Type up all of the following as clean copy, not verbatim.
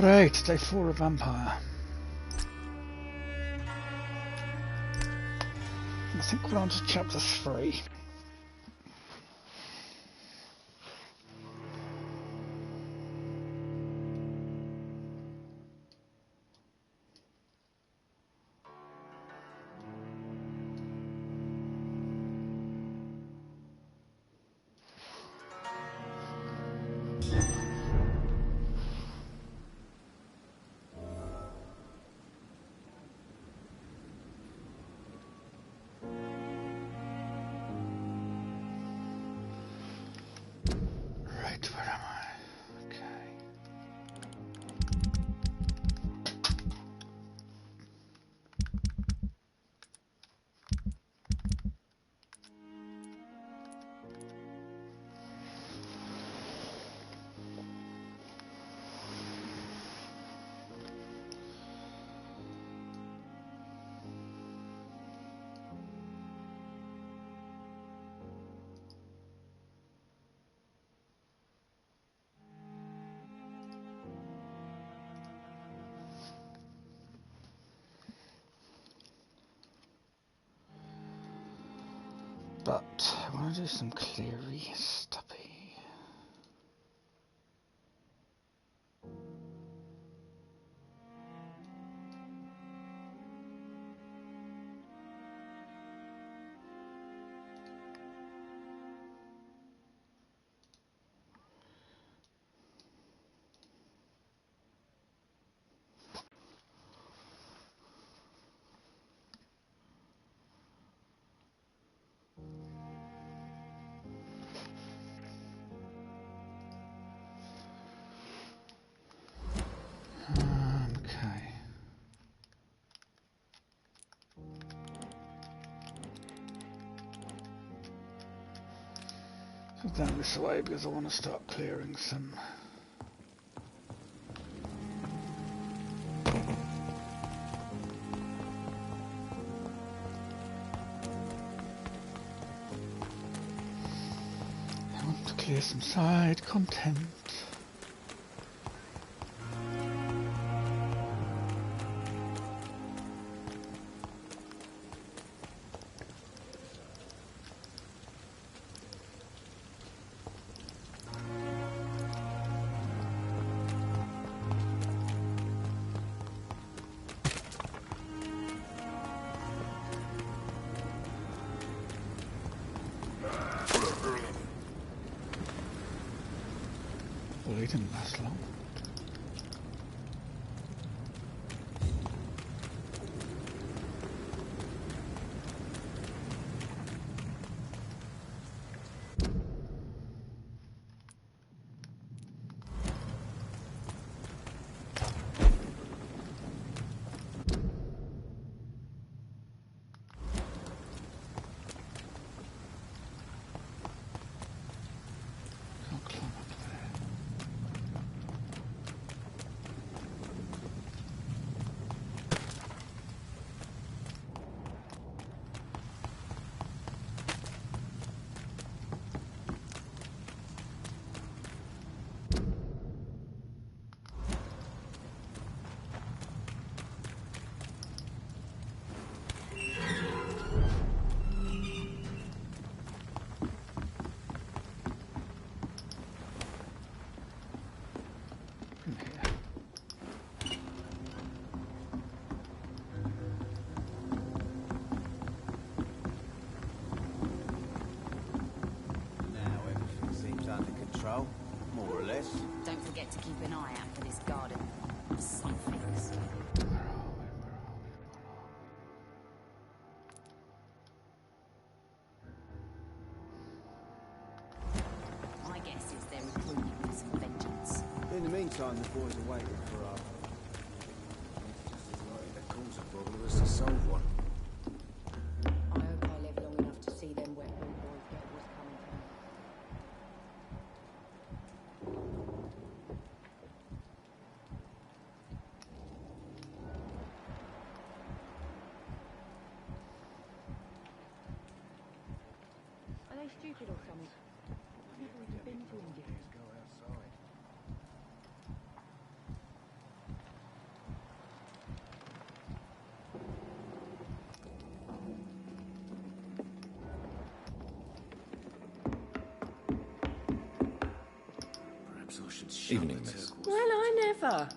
Right, day 4 of Vampyr. I think we're on to chapter 3. Right, where am I? Okay. But I want to do some cleary stuffy. Okay. So down this way because I want to start clearing some. I want to clear some side content. Well, he didn't last long. Can't climb up there. From here. Now everything seems under control, more or less. Don't forget to keep an eye out for this garden. Something's. Where are we? My guess is they're recruiting us for vengeance. In the meantime, the boys are waiting for our... Just as likely to cause a problem as to solve one. I hope I live long enough to see them wet blue boys get what's coming to them. Are they stupid or something? I've never even been to India. Let's go outside. Evening, miss. Well, I never.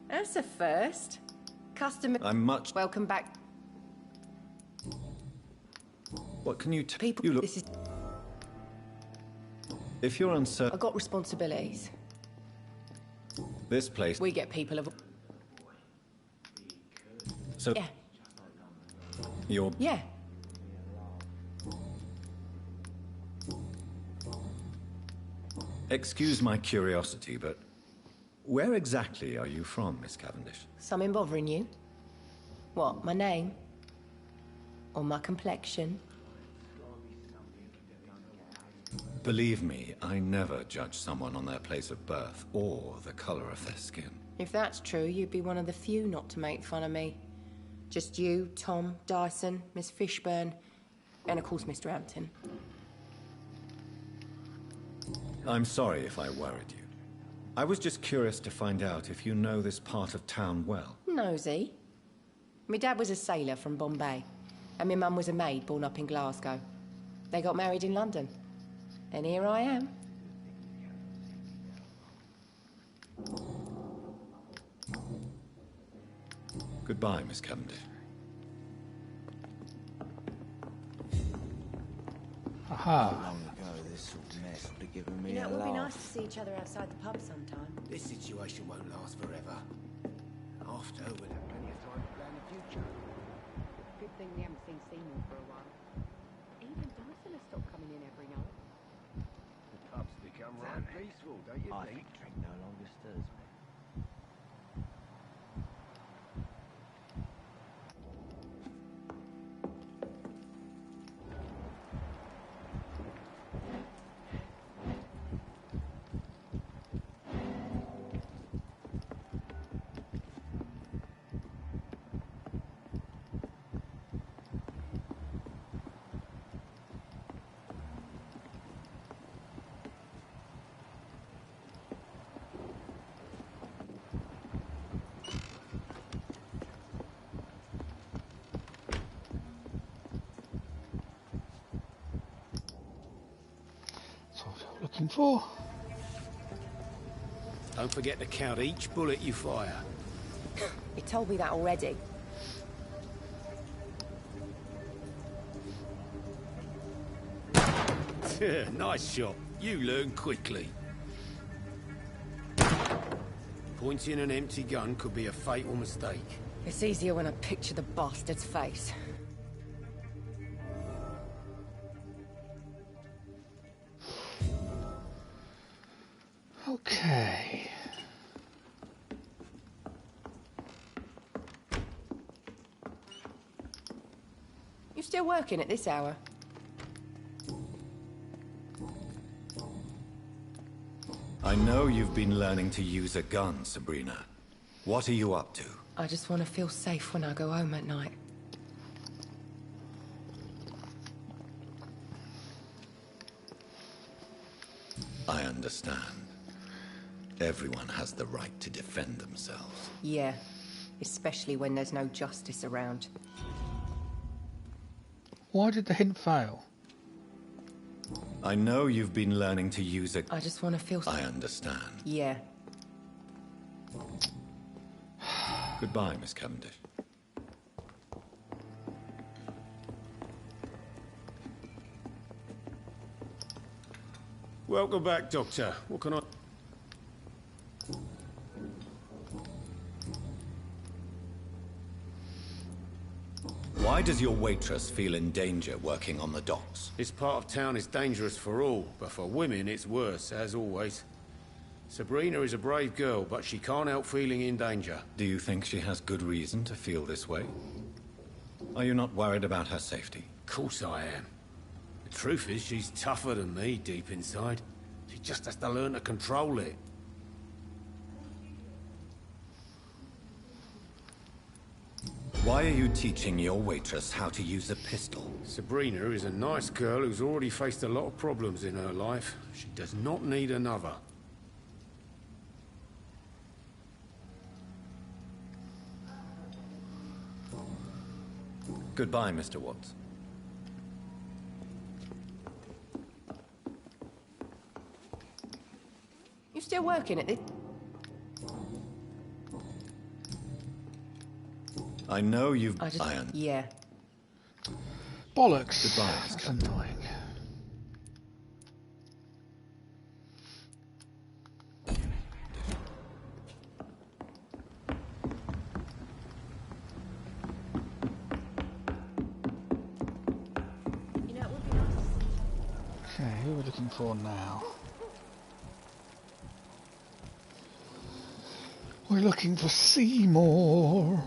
That's a first. Customer... I'm much... Welcome back. What can you People... You look... This is... If you're uncertain... I've got responsibilities. This place... We get people of... So... Yeah. You're... Yeah. Excuse my curiosity, but... Where exactly are you from, Miss Cavendish? Something bothering you? What, my name? Or my complexion? Believe me, I never judge someone on their place of birth or the color of their skin. If that's true, you'd be one of the few not to make fun of me. Just you, Tom, Dyson, Miss Fishburne, and of course Mr. Hampton. I'm sorry if I worried you. I was just curious to find out if you know this part of town well. Nosy. My dad was a sailor from Bombay, and my mum was a maid born up in Glasgow. They got married in London. And here I am. Goodbye, Miss Cavendish. Aha. Long ago, this sort of mess would have given me You know, a it would be laugh. nice to see each other outside the pub sometime. This situation won't last forever. After, we'll have plenty of time to plan the future. Good thing we haven't seen Seymour for a while. Even Dyson has stopped coming in every night. The pub's become right peaceful, don't you I think? think drink no longer stirs me. That's what I'm looking for. Don't forget to count each bullet you fire. He told me that already. Nice shot. You learn quickly. Pointing an empty gun could be a fatal mistake. It's easier when I picture the bastard's face. Okay. You still working at this hour? I know you've been learning to use a gun, Sabrina. What are you up to? I just want to feel safe when I go home at night. I understand. Everyone has the right to defend themselves. Yeah, especially when there's no justice around. Why did the hint fail? I know you've been learning to use a... I just want to feel... I understand. Yeah. Goodbye, Miss Cavendish. Welcome back, Doctor. What can I... Why does your waitress feel in danger working on the docks? This part of town is dangerous for all, but for women it's worse, as always. Sabrina is a brave girl, but she can't help feeling in danger. Do you think she has good reason to feel this way? Are you not worried about her safety? Of course I am. The truth is, she's tougher than me deep inside. She just has to learn to control it. Why are you teaching your waitress how to use a pistol? Sabrina is a nice girl who's already faced a lot of problems in her life. She does not need another. Goodbye, Mr. Watts. You still still working at this? I know you've... Yeah. Bollocks. Goodbye, Miss That's Captain. annoying. Okay, who are we looking for now? We're looking for Seymour.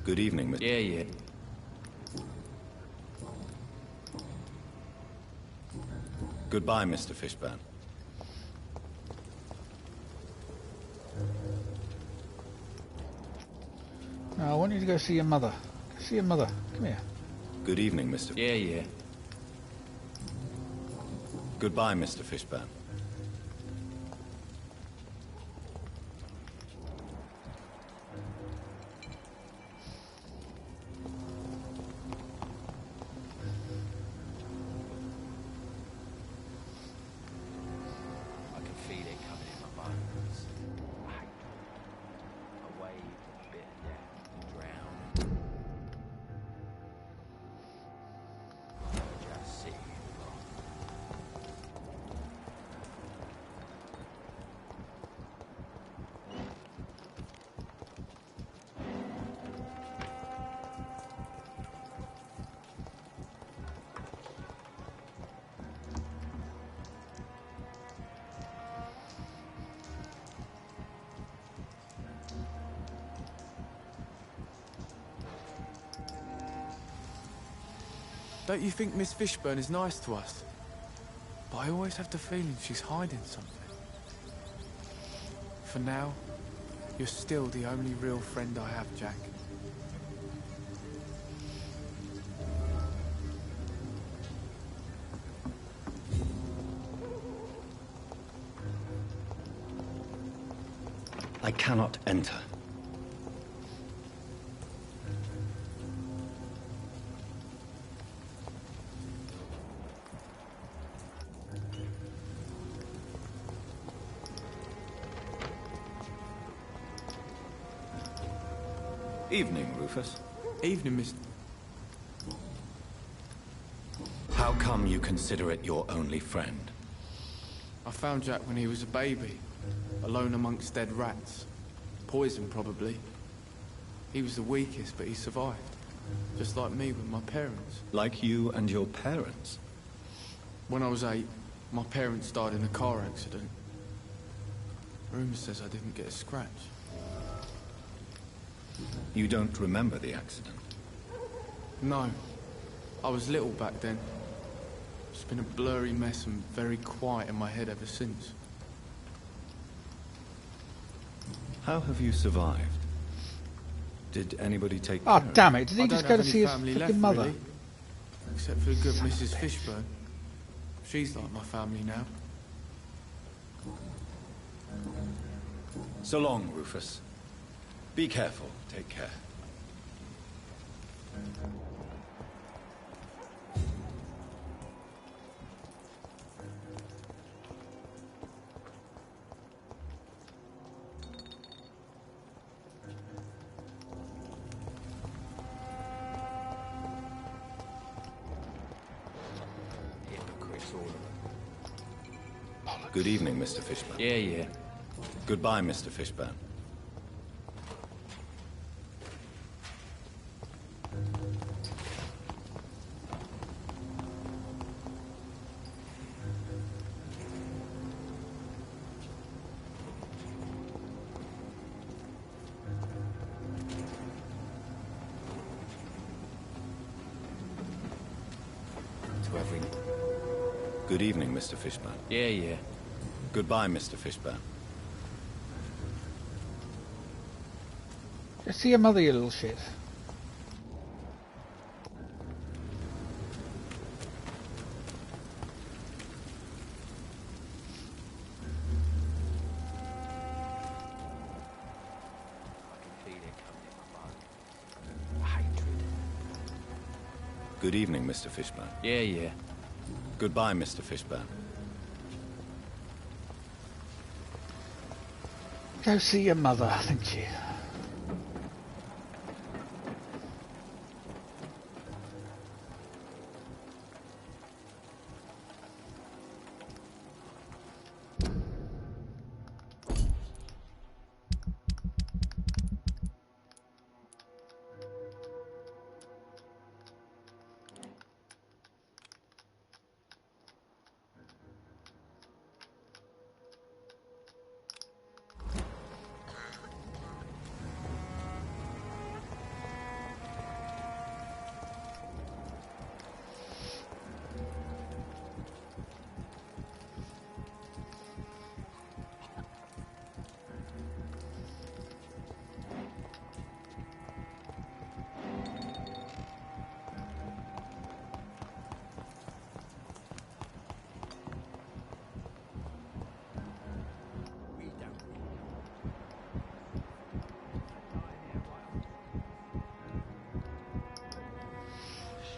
Good evening, Mr. Yeah. Goodbye, Mr. Fishburne. Now, I want you to go see your mother. Go see your mother. Come here. Good evening, Mr. Yeah. Goodbye, Mr. Fishburne. I can feel it coming in my bones. I hate it. A wave, a bit of death, drown. Just sit here and rock. Don't you think Miss Fishburne is nice to us? But I always have the feeling she's hiding something. For now, you're still the only real friend I have, Jack. I cannot enter. Evening, Rufus. Evening, Miss... How come you consider it your only friend? I found Jack when he was a baby, alone amongst dead rats. Poison, probably. He was the weakest, but he survived. Just like me with my parents. Like you and your parents? When I was 8, my parents died in a car accident. Rumour says I didn't get a scratch. You don't remember the accident? No. I was little back then. It's been a blurry mess and very quiet in my head ever since. How have you survived? Did anybody take Oh, care of damn it. Did he I just don't go to have see any his family freaking left, mother? really. Except for the good Mrs. Fishburne. She's like my family now. So long, Rufus. Be careful. Take care. Hypocrites, all of them. Good evening, Mr. Fishburne. Yeah. Goodbye, Mr. Fishburne. To every... Good evening, Mr. Fishburne. Yeah. Goodbye, Mr. Fishburne. Go see your mother, you little shit. Good evening, Mr. Fishburne. Yeah. Goodbye, Mr. Fishburne. Go see your mother, thank you.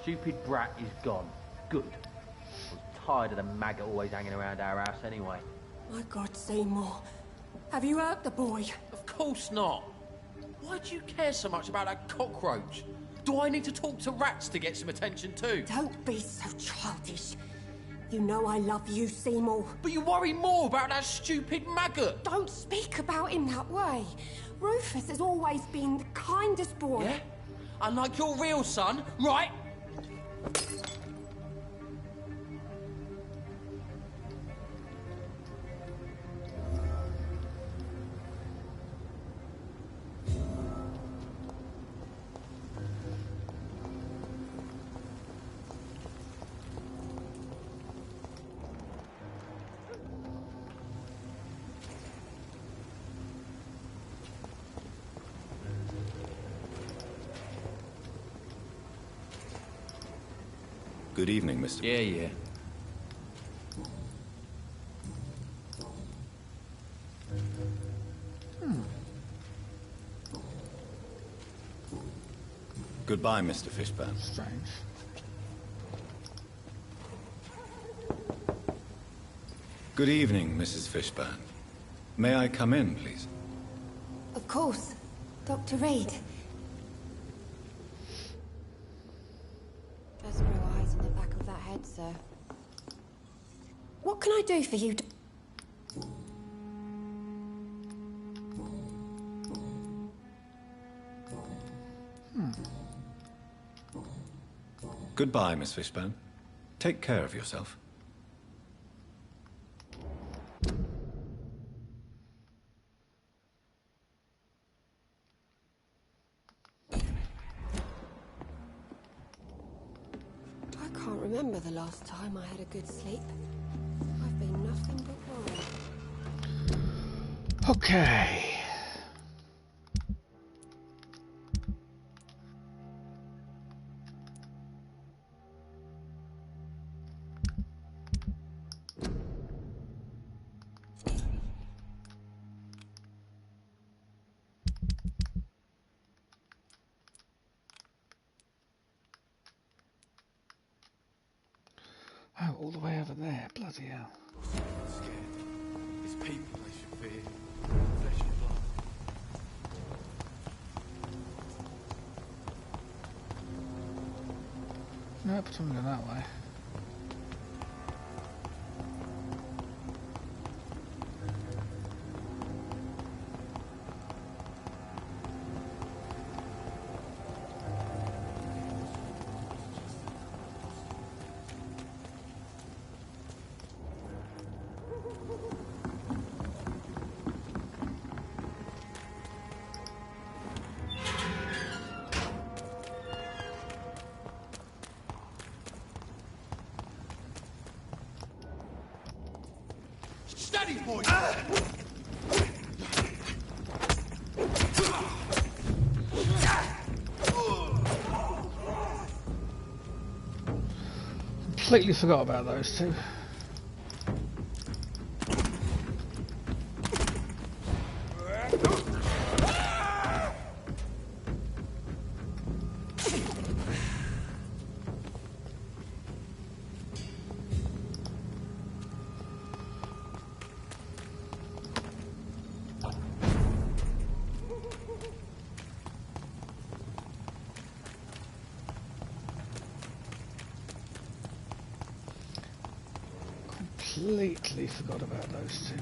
Stupid brat is gone. Good. I was tired of the maggot always hanging around our house anyway. My God, Seymour. Have you hurt the boy? Of course not. Why do you care so much about that cockroach? Do I need to talk to rats to get some attention too? Don't be so childish. You know I love you, Seymour. But you worry more about that stupid maggot. Don't speak about him that way. Rufus has always been the kindest boy. Yeah? Unlike your real son, right? Good evening, Mr. Yeah. Goodbye, Mr. Fishburne. Strange. Good evening, Mrs. Fishburne. May I come in, please? Of course. Dr. Reed. There's real eyes in the back of that head, sir. What can I do for you? Goodbye, Miss Fishburne. Take care of yourself. I can't remember the last time I had a good sleep. I've been nothing but worried. Okay. Oh, all the way over there. Bloody hell. I'm scared. It's people I should fear. Flesh and blood. Nope, I'm going that way. Steady, boy! completely forgot about those two. Completely forgot about those two.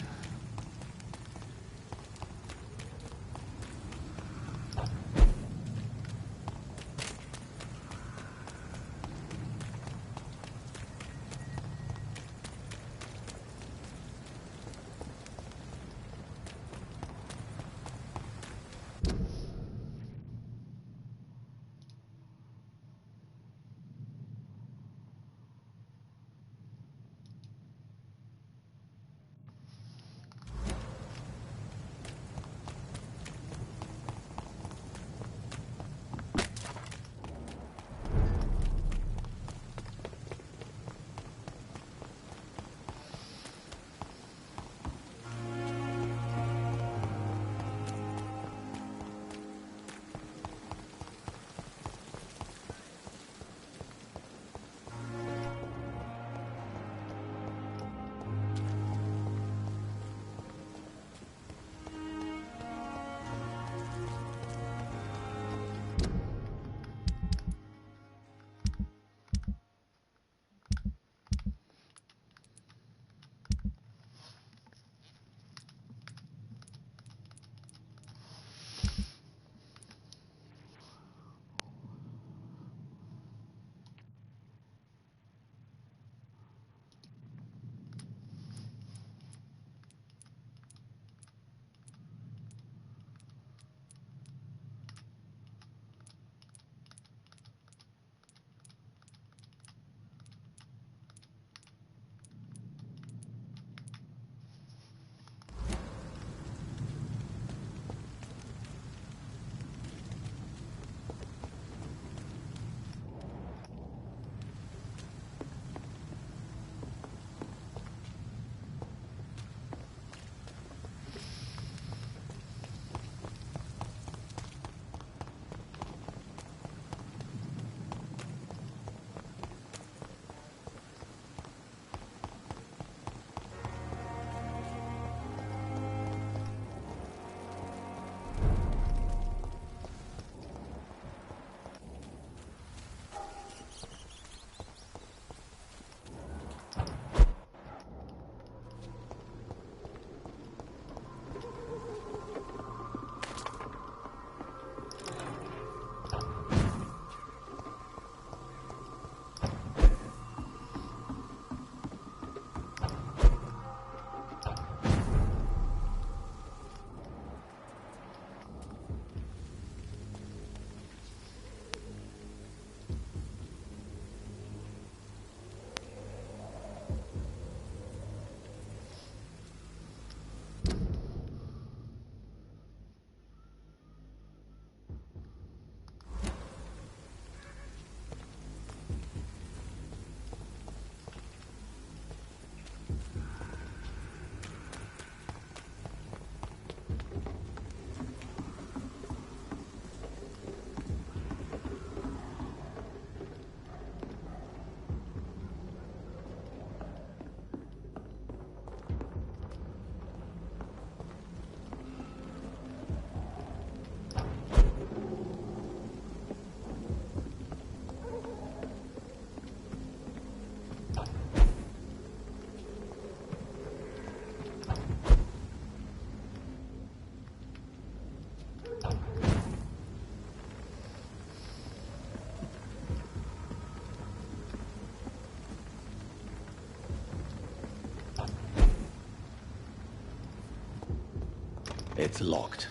It's locked.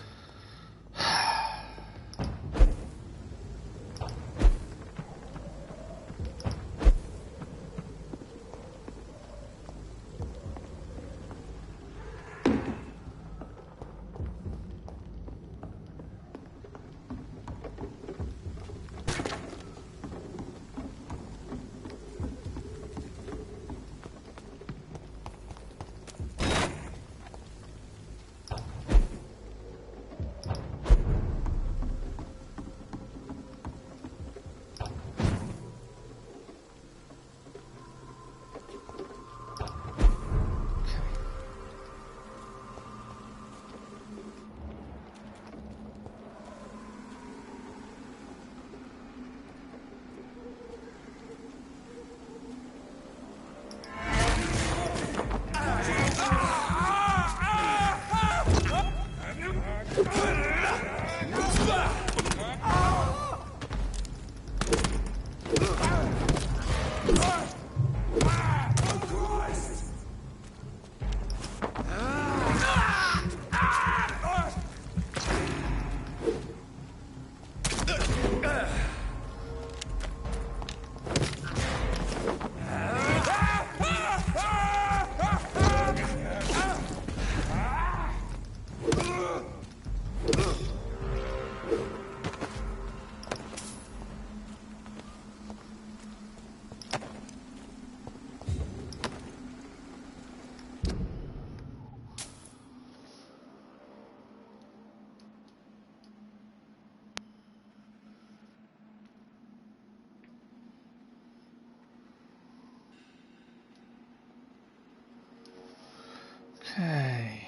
Okay.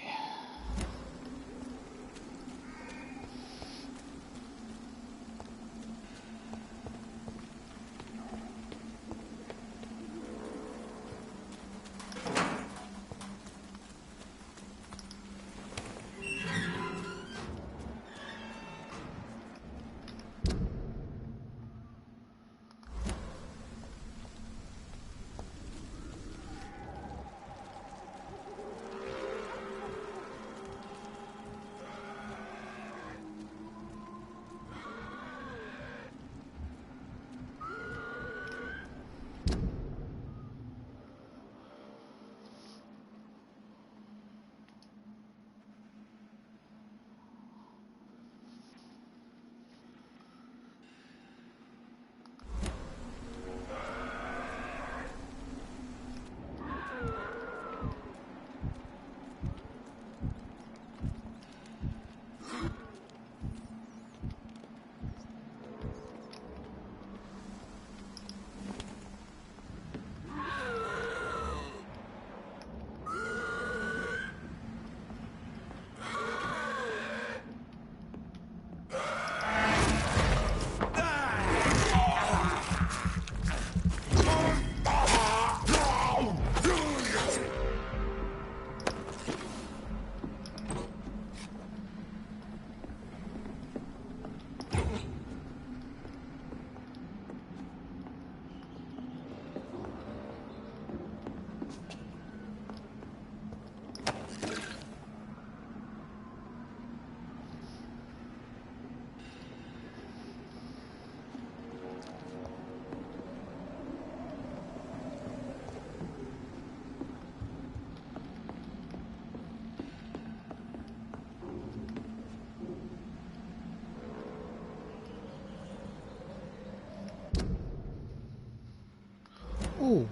Oh,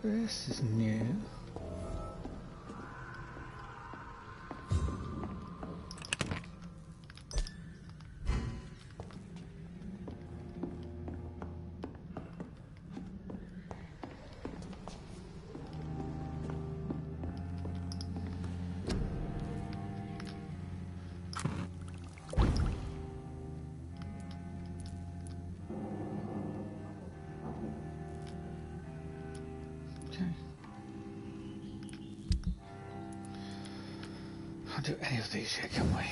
this is new. Can't do any of these yet, can we?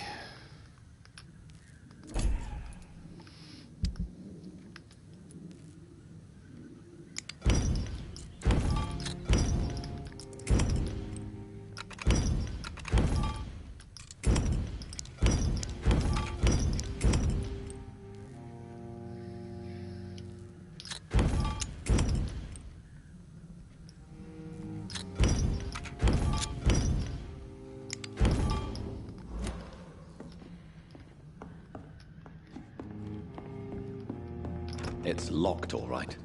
It's locked, all right.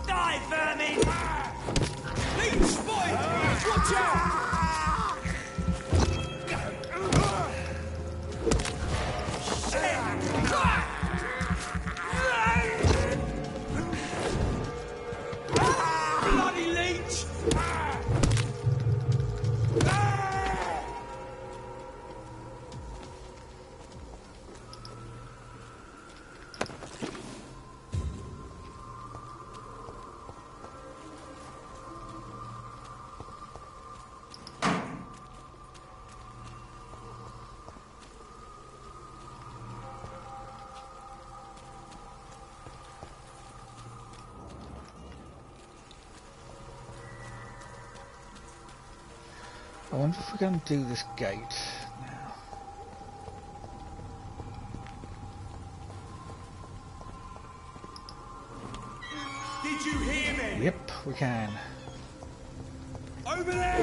Die, vermin! Leech spotted! Watch out! Bloody leech! I wonder if we can do this gate now. Did you hear me? Yep, we can. Over there!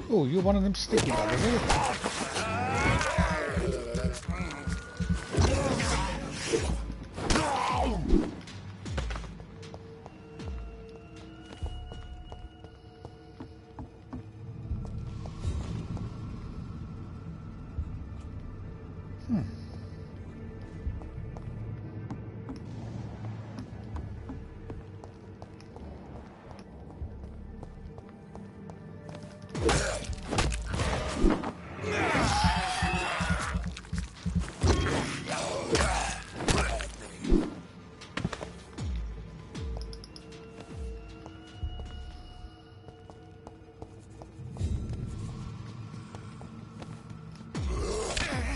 Oh, you're one of them sticky buggers, are you?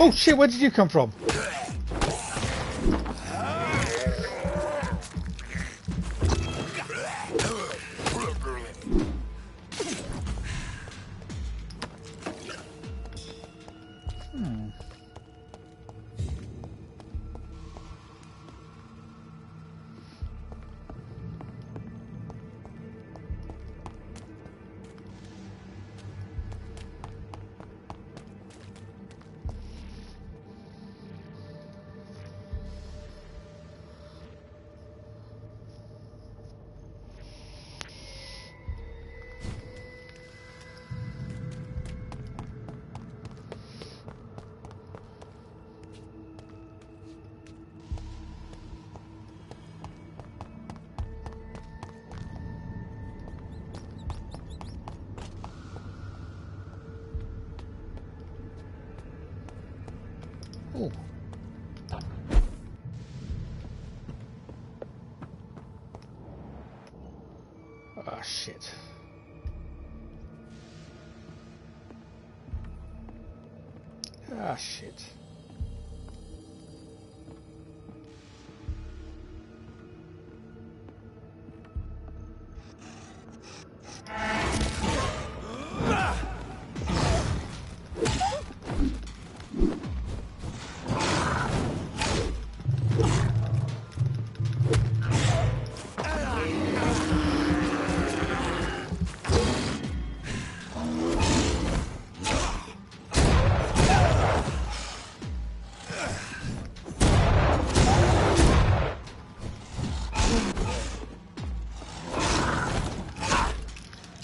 Oh shit, where did you come from? Oh. Ah, shit. Ah, shit.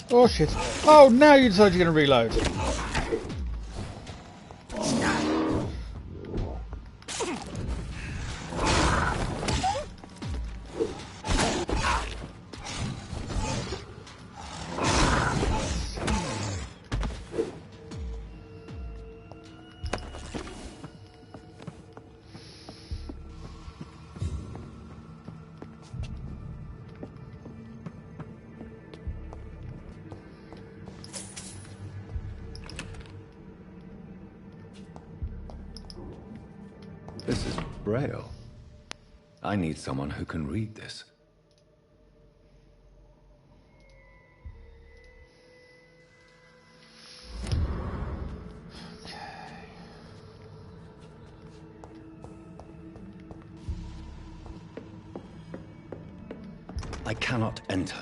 Oh shit. Oh, now you decide you're going to reload. This is Braille. I need someone who can read this. I cannot enter.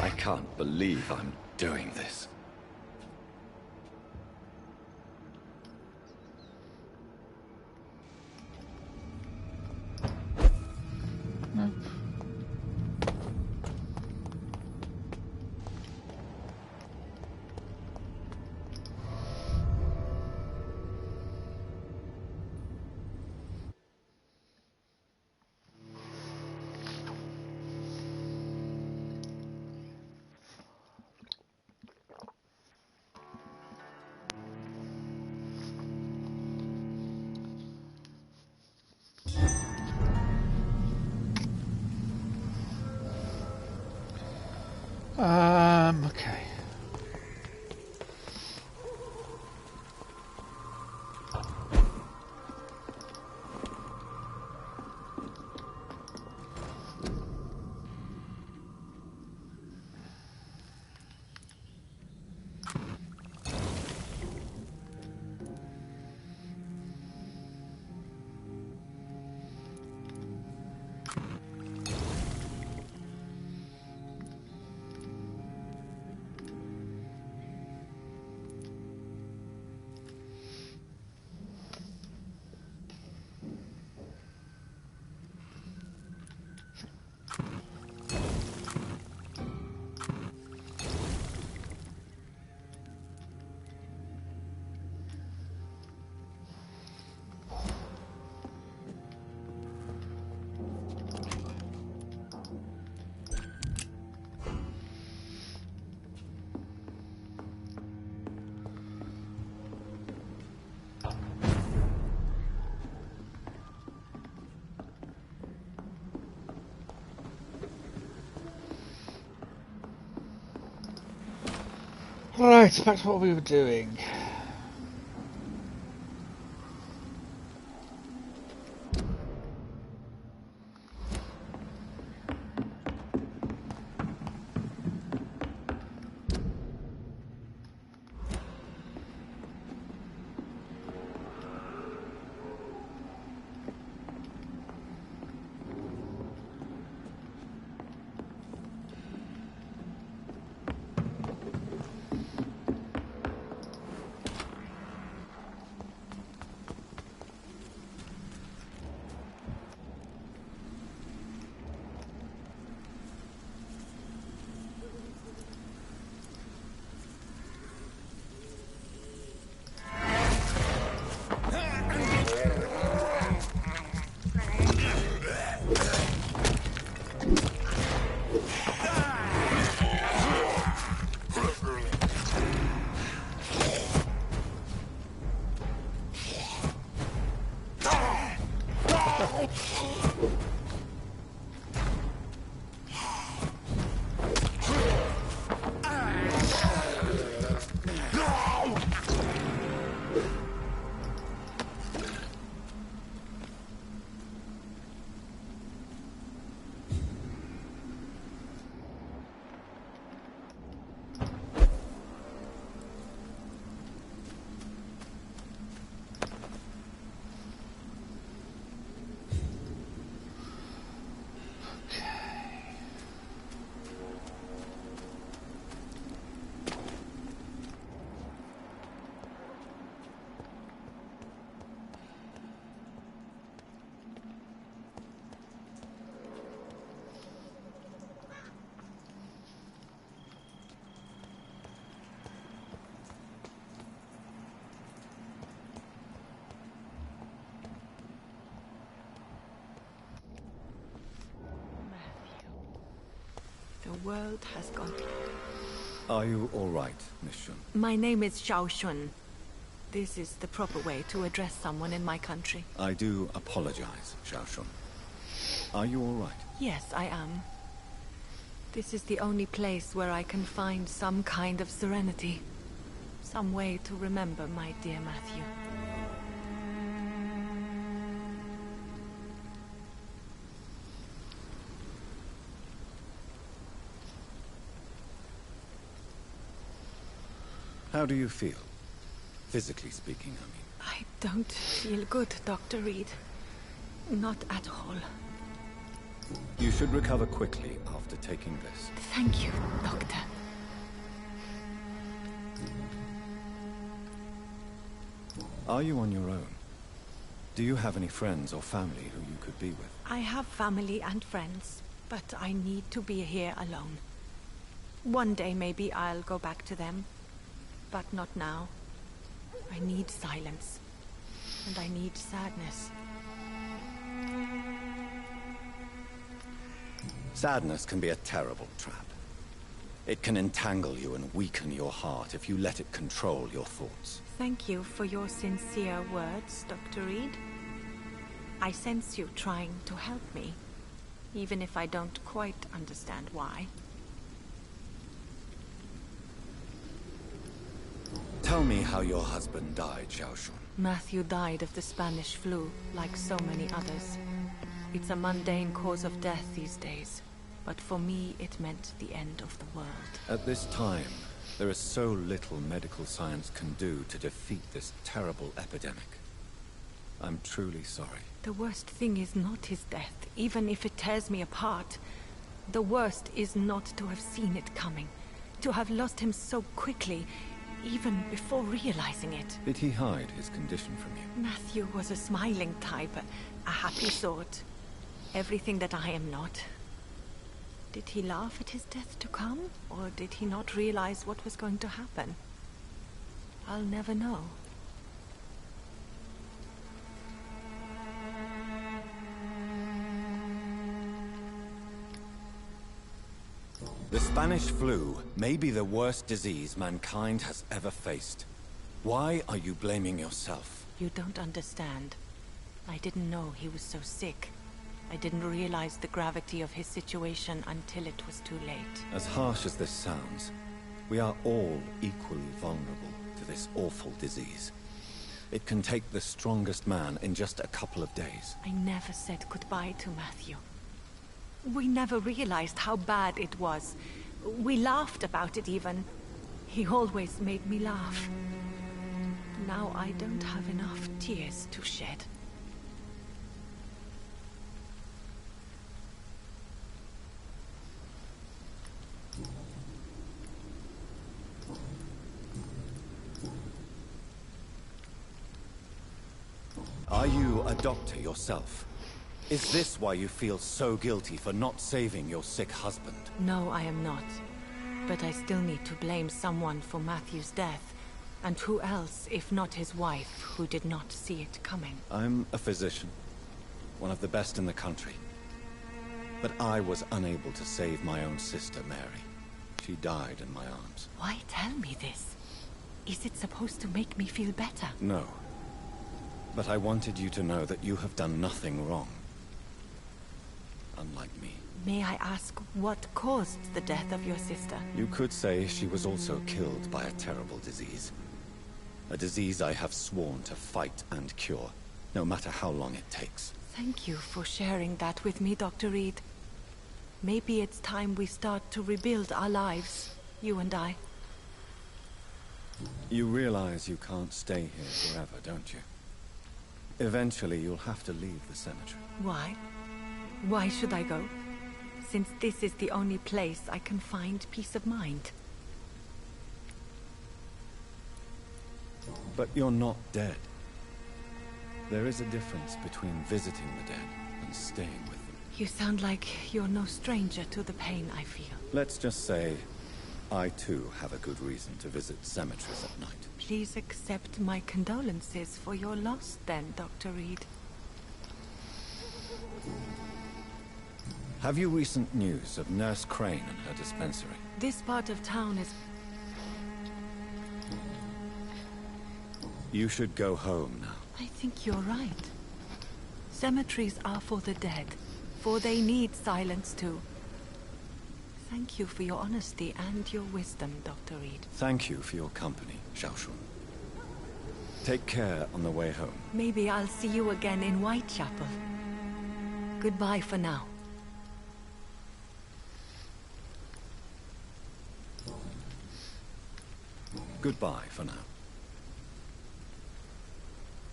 I can't believe I'm doing this. Okay. Right, back to what we were doing. The world has gone. Are you all right, Miss Shun? My name is Xiao Shun. This is the proper way to address someone in my country. I do apologize, Xiao Shun. Are you all right? Yes, I am. This is the only place where I can find some kind of serenity. Some way to remember my dear Matthew. How do you feel? Physically speaking, I mean. I don't feel good, Dr. Reed. Not at all. You should recover quickly after taking this. Thank you, Doctor. Are you on your own? Do you have any friends or family who you could be with? I have family and friends, but I need to be here alone. One day maybe I'll go back to them, but not now. I need silence, and I need sadness. Sadness can be a terrible trap. It can entangle you and weaken your heart if you let it control your thoughts. Thank you for your sincere words, Dr. Reed. I sense you trying to help me, even if I don't quite understand why. Tell me how your husband died, Xiao Shun. Matthew died of the Spanish flu, like so many others. It's a mundane cause of death these days, but for me it meant the end of the world. At this time, there is so little medical science can do to defeat this terrible epidemic. I'm truly sorry. The worst thing is not his death, even if it tears me apart. The worst is not to have seen it coming, to have lost him so quickly, even before realizing it. Did he hide his condition from you? Matthew was a smiling type, a happy sort. Everything that I am not. Did he laugh at his death to come, or did he not realize what was going to happen? I'll never know. The Spanish flu may be the worst disease mankind has ever faced. Why are you blaming yourself? You don't understand. I didn't know he was so sick. I didn't realize the gravity of his situation until it was too late. As harsh as this sounds, we are all equally vulnerable to this awful disease. It can take the strongest man in just a couple of days. I never said goodbye to Matthew. We never realized how bad it was. We laughed about it even. He always made me laugh. Now I don't have enough tears to shed. Are you a doctor yourself? Is this why you feel so guilty for not saving your sick husband? No, I am not. But I still need to blame someone for Matthew's death. And who else, if not his wife, who did not see it coming? I'm a physician, one of the best in the country. But I was unable to save my own sister, Mary. She died in my arms. Why tell me this? Is it supposed to make me feel better? No. But I wanted you to know that you have done nothing wrong. Unlike me. May I ask what caused the death of your sister? You could say she was also killed by a terrible disease. A disease I have sworn to fight and cure, no matter how long it takes. Thank you for sharing that with me, Dr. Reed. Maybe it's time we start to rebuild our lives, you and I. You realize you can't stay here forever, don't you? Eventually you'll have to leave the cemetery. Why? Why should I go? Since this is the only place I can find peace of mind. But you're not dead. There is a difference between visiting the dead and staying with them. You sound like you're no stranger to the pain I feel. Let's just say, I too have a good reason to visit cemeteries at night. Please accept my condolences for your loss then, Dr. Reed. Have you recent news of Nurse Crane and her dispensary? This part of town is... You should go home now. I think you're right. Cemeteries are for the dead, for they need silence too. Thank you for your honesty and your wisdom, Dr. Reed. Thank you for your company, Xiaoshun. Take care on the way home. Maybe I'll see you again in Whitechapel. Goodbye for now. Goodbye for now.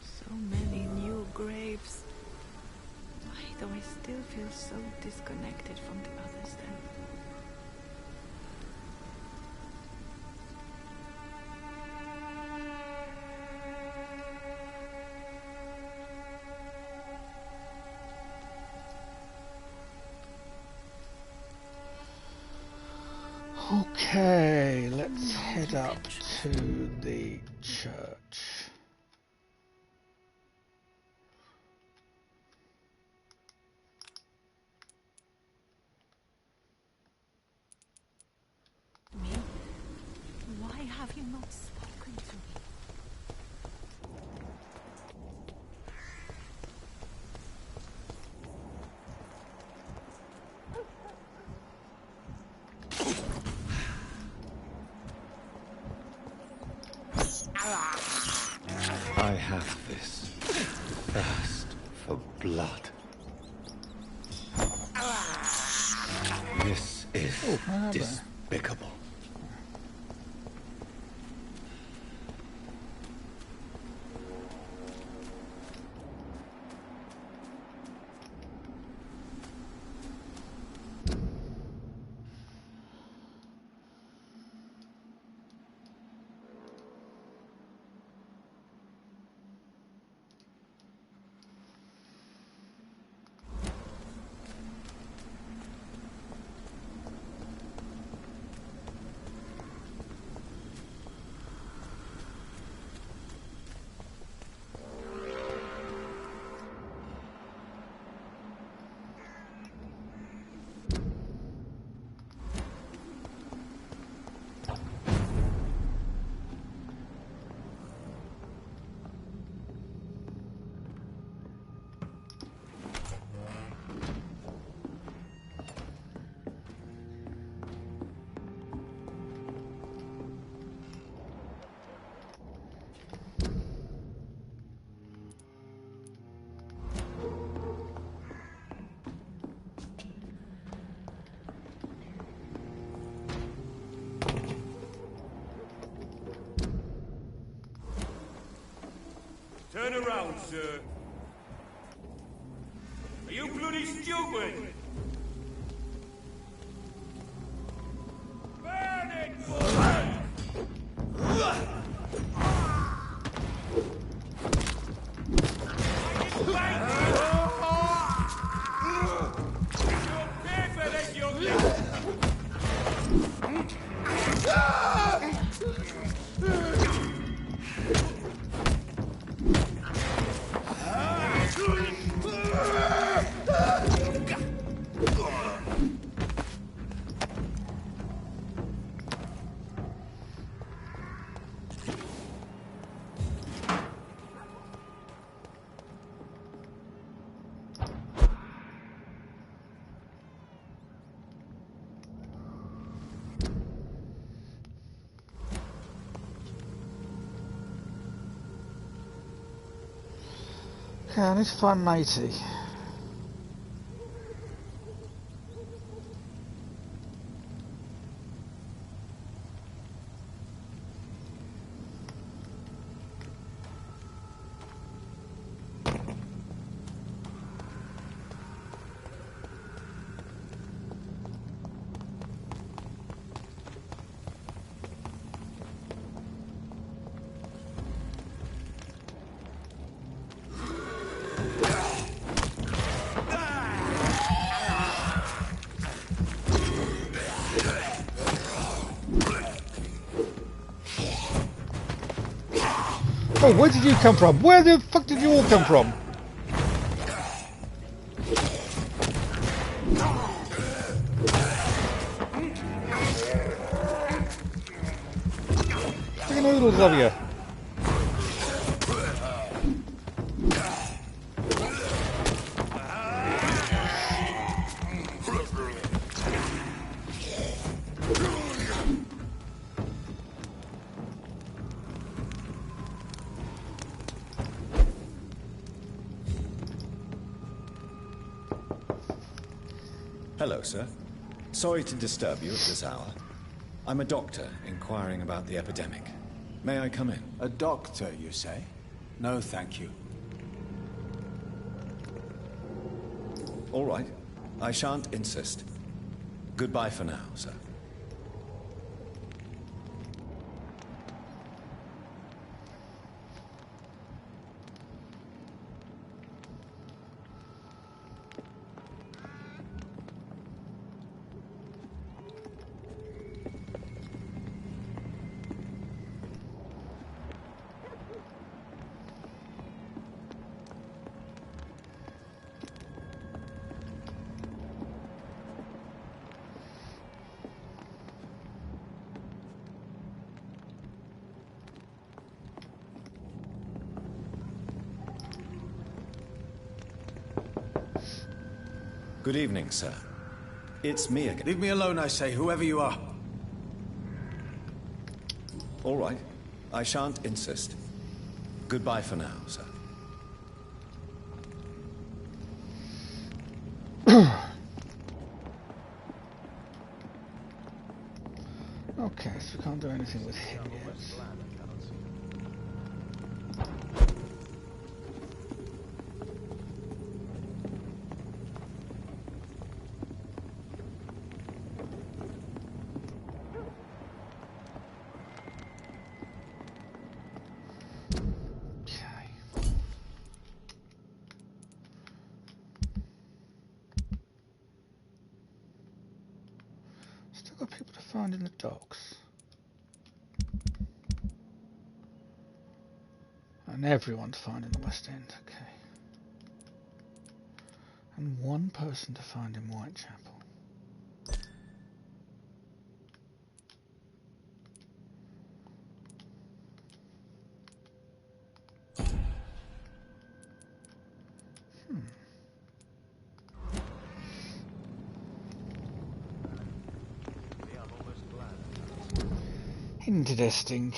So many new graves. Why do I still feel so disconnected from the others then? Okay, let's head up to the church. Me? Why have you not spoken to me? I have this thirst for blood. This is despicable. Turn around, sir. Are you bloody stupid? Burn it, boy! Okay, I need to find Matey. Oh, where did you come from? Where the fuck did you all come from? Friggin' noodles of you. Hello, sir. Sorry to disturb you at this hour. I'm a doctor inquiring about the epidemic. May I come in? A doctor, you say? No, thank you. All right. I shan't insist. Goodbye for now, sir. Good evening, sir. It's me again. Leave me alone, I say, whoever you are. All right. I shan't insist. Goodbye for now, sir. Okay, so we can't do anything with him yet. Still got people to find in the docks. And everyone to find in the West End, okay. And one person to find in Whitechapel. Interesting.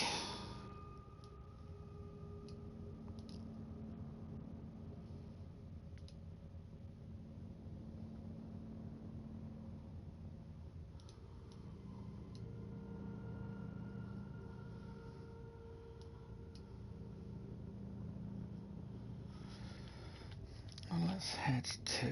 Well, let's head to...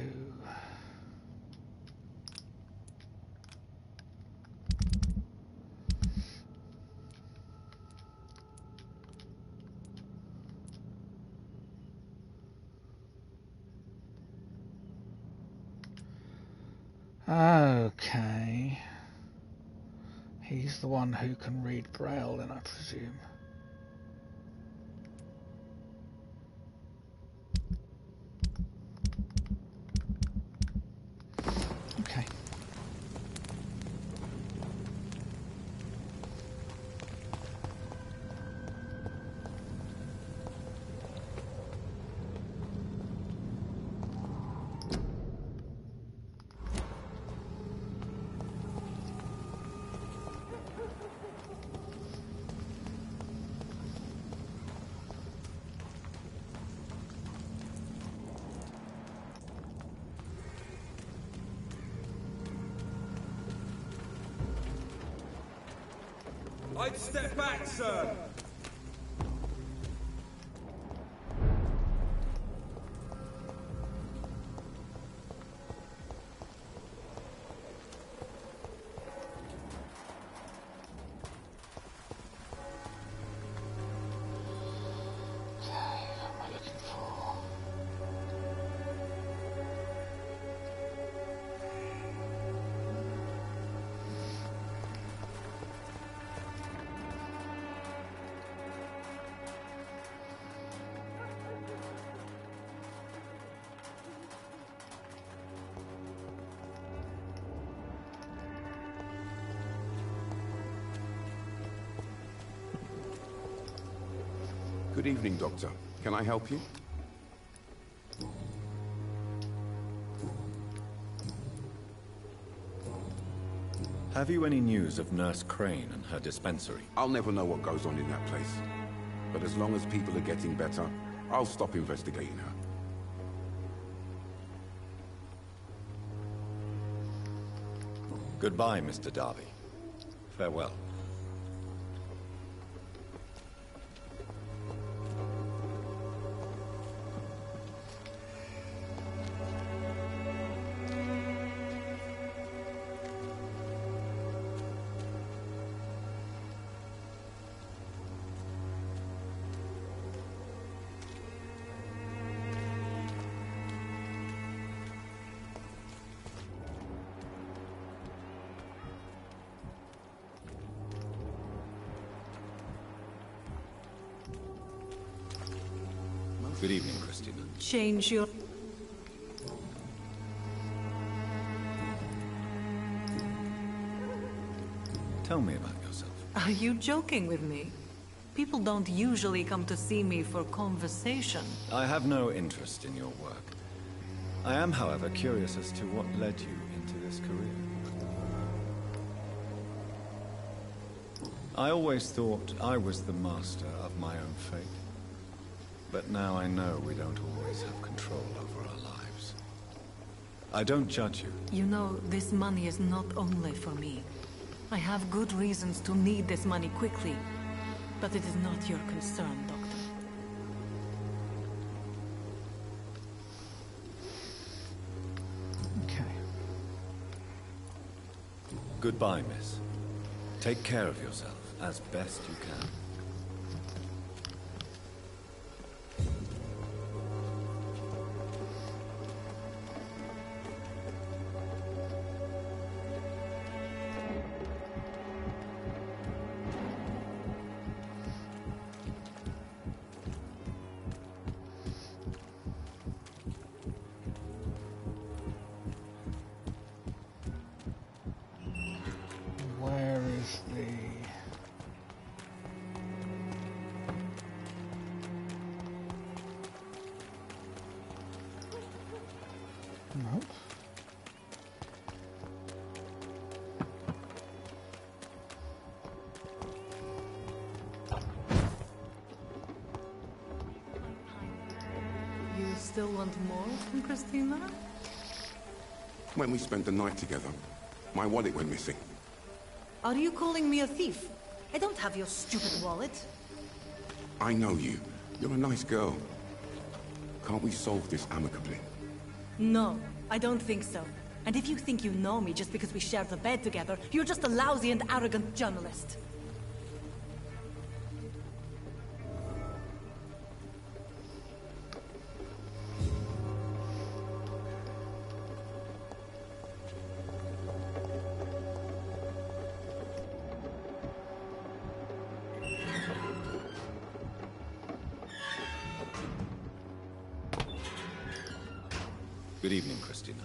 Okay. He's the one who can read Braille, then, I presume. Okay. I'd step back, sir. Good evening, Doctor. Can I help you? Have you any news of Nurse Crane and her dispensary? I'll never know what goes on in that place. But as long as people are getting better, I'll stop investigating her. Goodbye, Mr. Darby. Farewell. Good evening, Christina. Change your... Tell me about yourself. Are you joking with me? People don't usually come to see me for conversation. I have no interest in your work. I am, however, curious as to what led you into this career. I always thought I was the master of my own fate. But now I know we don't always have control over our lives. I don't judge you. You know, this money is not only for me. I have good reasons to need this money quickly. But it is not your concern, Doctor. Okay. Goodbye, miss. Take care of yourself as best you can. Where is the... Nope. You still want more from Christina? When we spent the night together, my wallet went missing. Are you calling me a thief? I don't have your stupid wallet. I know you. You're a nice girl. Can't we solve this amicably? No, I don't think so. And if you think you know me just because we share the bed together, you're just a lousy and arrogant journalist. Good evening, Christina.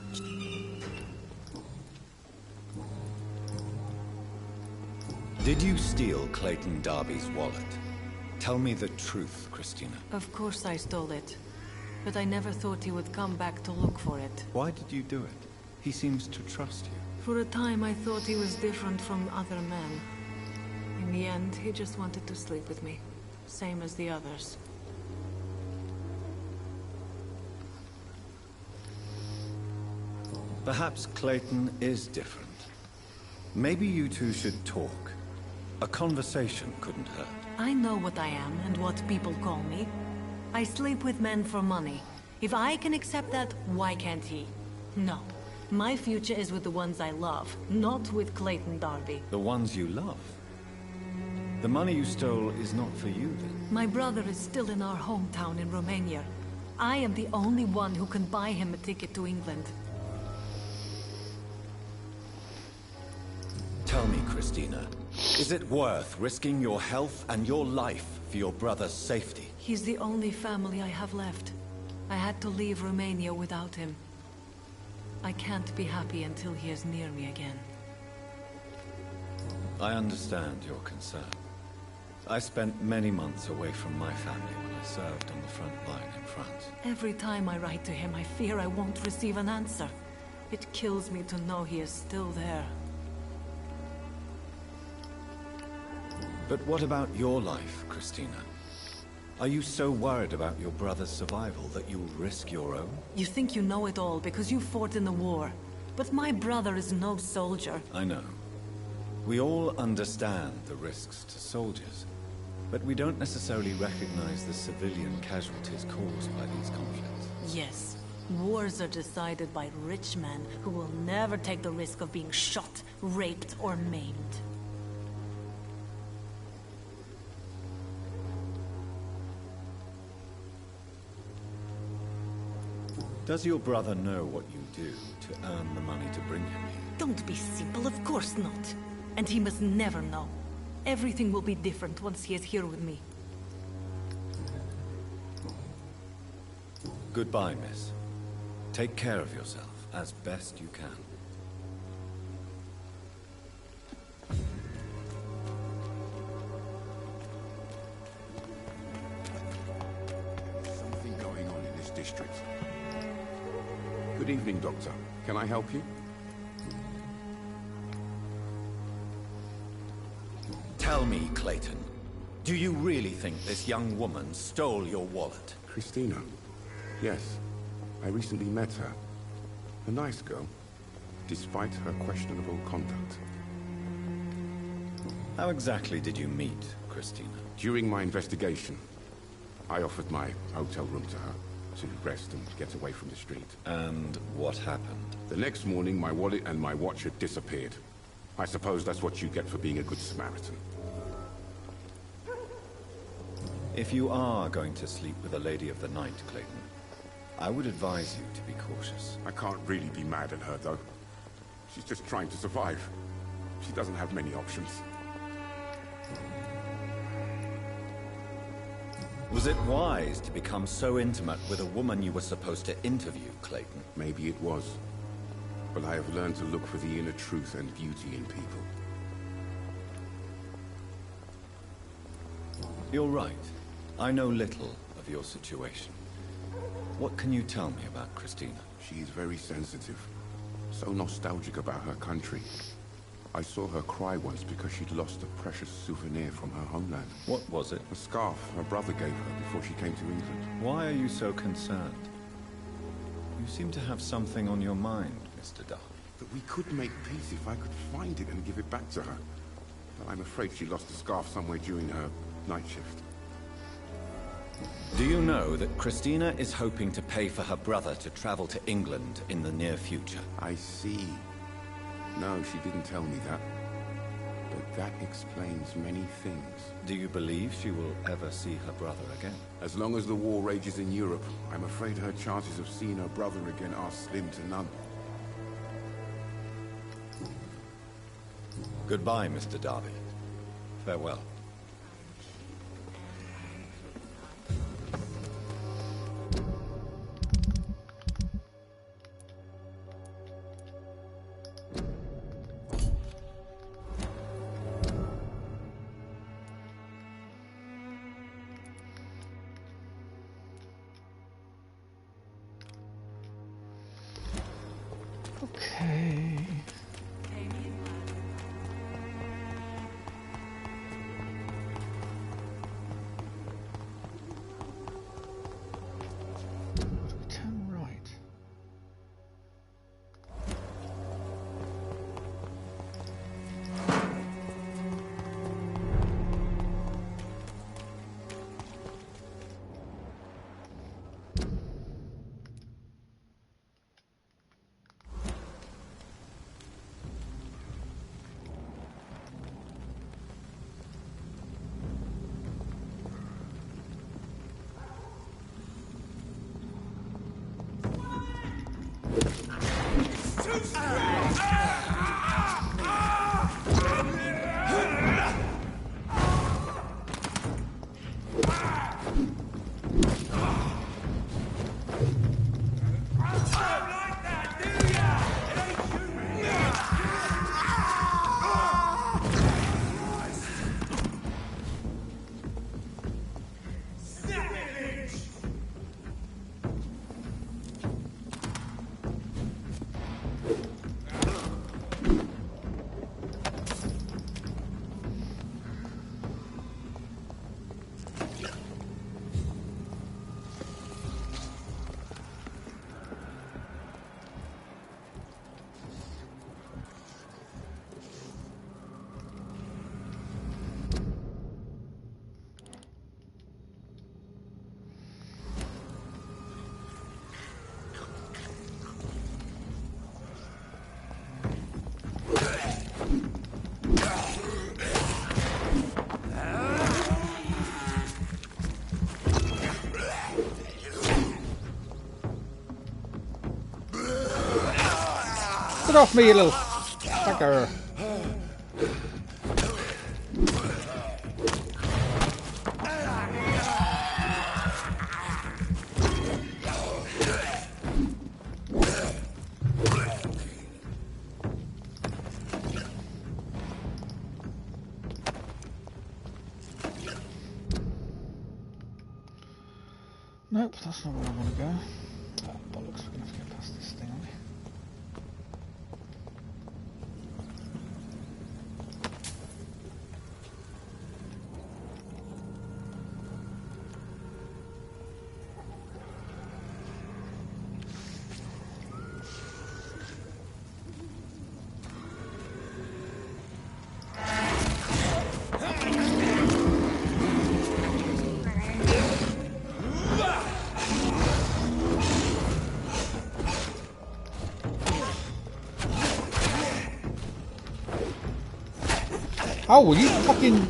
Did you steal Clayton Darby's wallet? Tell me the truth, Christina. Of course I stole it. But I never thought he would come back to look for it. Why did you do it? He seems to trust you. For a time I thought he was different from other men. In the end, he just wanted to sleep with me. Same as the others. Perhaps Clayton is different. Maybe you two should talk. A conversation couldn't hurt. I know what I am and what people call me. I sleep with men for money. If I can accept that, why can't he? No. My future is with the ones I love, not with Clayton Darby. The ones you love? The money you stole is not for you, then? My brother is still in our hometown in Romania. I am the only one who can buy him a ticket to England. Tell me, Christina, is it worth risking your health and your life for your brother's safety? He's the only family I have left. I had to leave Romania without him. I can't be happy until he is near me again. I understand your concern. I spent many months away from my family when I served on the front line in France. Every time I write to him, I fear I won't receive an answer. It kills me to know he is still there. But what about your life, Christina? Are you so worried about your brother's survival that you'll risk your own? You think you know it all because you fought in the war. But my brother is no soldier. I know. We all understand the risks to soldiers, but we don't necessarily recognize the civilian casualties caused by these conflicts. Yes. Wars are decided by rich men who will never take the risk of being shot, raped, or maimed. Does your brother know what you do to earn the money to bring him here? Don't be simple, of course not. And he must never know. Everything will be different once he is here with me. Goodbye, miss. Take care of yourself as best you can. Something going on in this district. Good evening, Doctor. Can I help you? Tell me, Clayton, do you really think this young woman stole your wallet? Christina? Yes. I recently met her. A nice girl, despite her questionable conduct. How exactly did you meet Christina? During my investigation, I offered my hotel room to her to rest and get away from the street. And what happened? The next morning, my wallet and my watch had disappeared. I suppose that's what you get for being a good Samaritan. If you are going to sleep with a lady of the night, Clayton, I would advise you to be cautious. I can't really be mad at her, though. She's just trying to survive. She doesn't have many options. Was it wise to become so intimate with a woman you were supposed to interview, Clayton? Maybe it was. But I have learned to look for the inner truth and beauty in people. You're right. I know little of your situation. What can you tell me about Christina? She is very sensitive. So nostalgic about her country. I saw her cry once because she'd lost a precious souvenir from her homeland. What was it? A scarf her brother gave her before she came to England. Why are you so concerned? You seem to have something on your mind, Mr. Darby. That we could make peace if I could find it and give it back to her. But I'm afraid she lost the scarf somewhere during her night shift. Do you know that Christina is hoping to pay for her brother to travel to England in the near future? I see. No, she didn't tell me that. But that explains many things. Do you believe she will ever see her brother again? As long as the war rages in Europe, I'm afraid her chances of seeing her brother again are slim to none. Goodbye, Mr. Darby. Farewell. Okay. Turn right. Get off me, you little fucker. Nope, that's not where I want to go. Oh, bollocks, we're going to have to get past this thing, aren't we? Oh, will you fucking...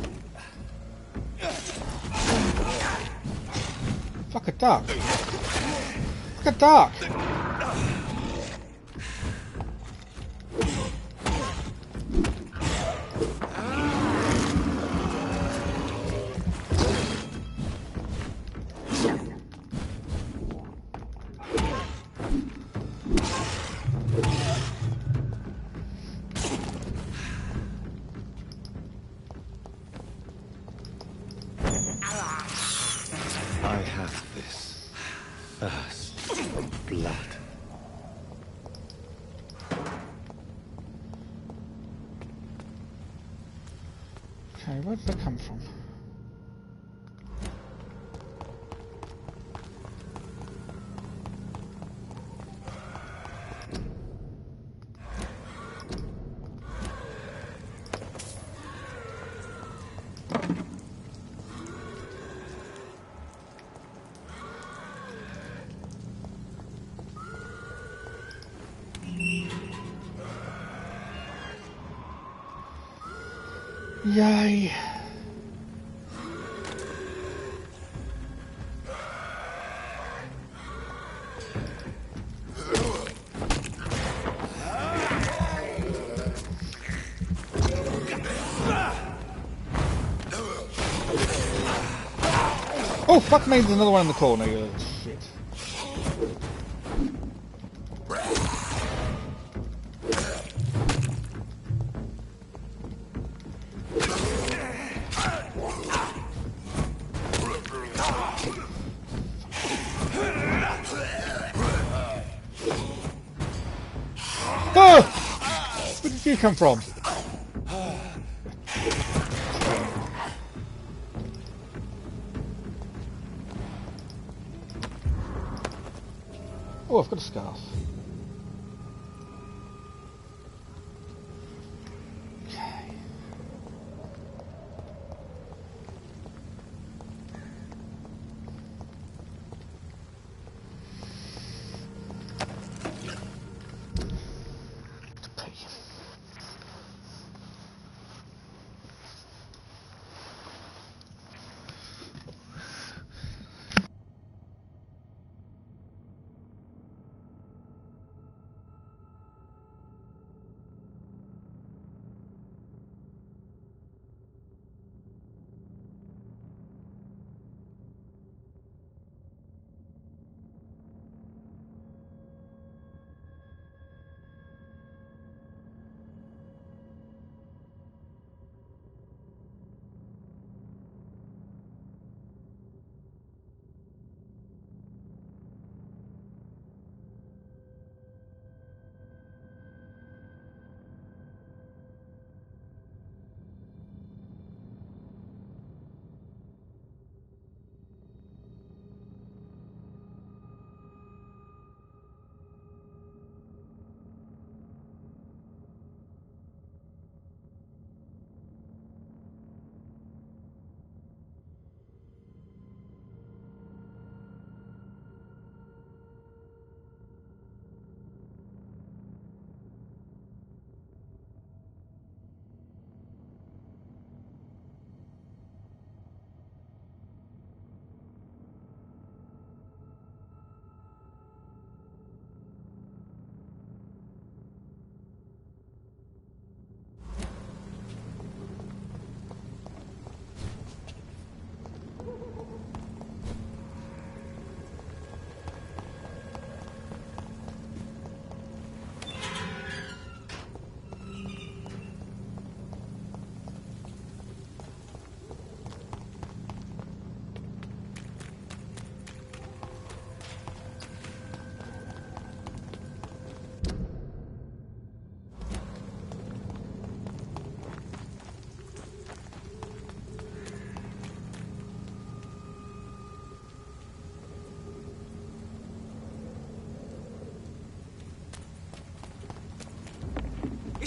Fuck a duck. Fuck a duck. I have this thirst for blood. Okay, where did they come from? Yay. Oh, fuck me, there's another one in the corner, you little shit. Oh! Where did you come from? Oh, I've got a scarf. Okay.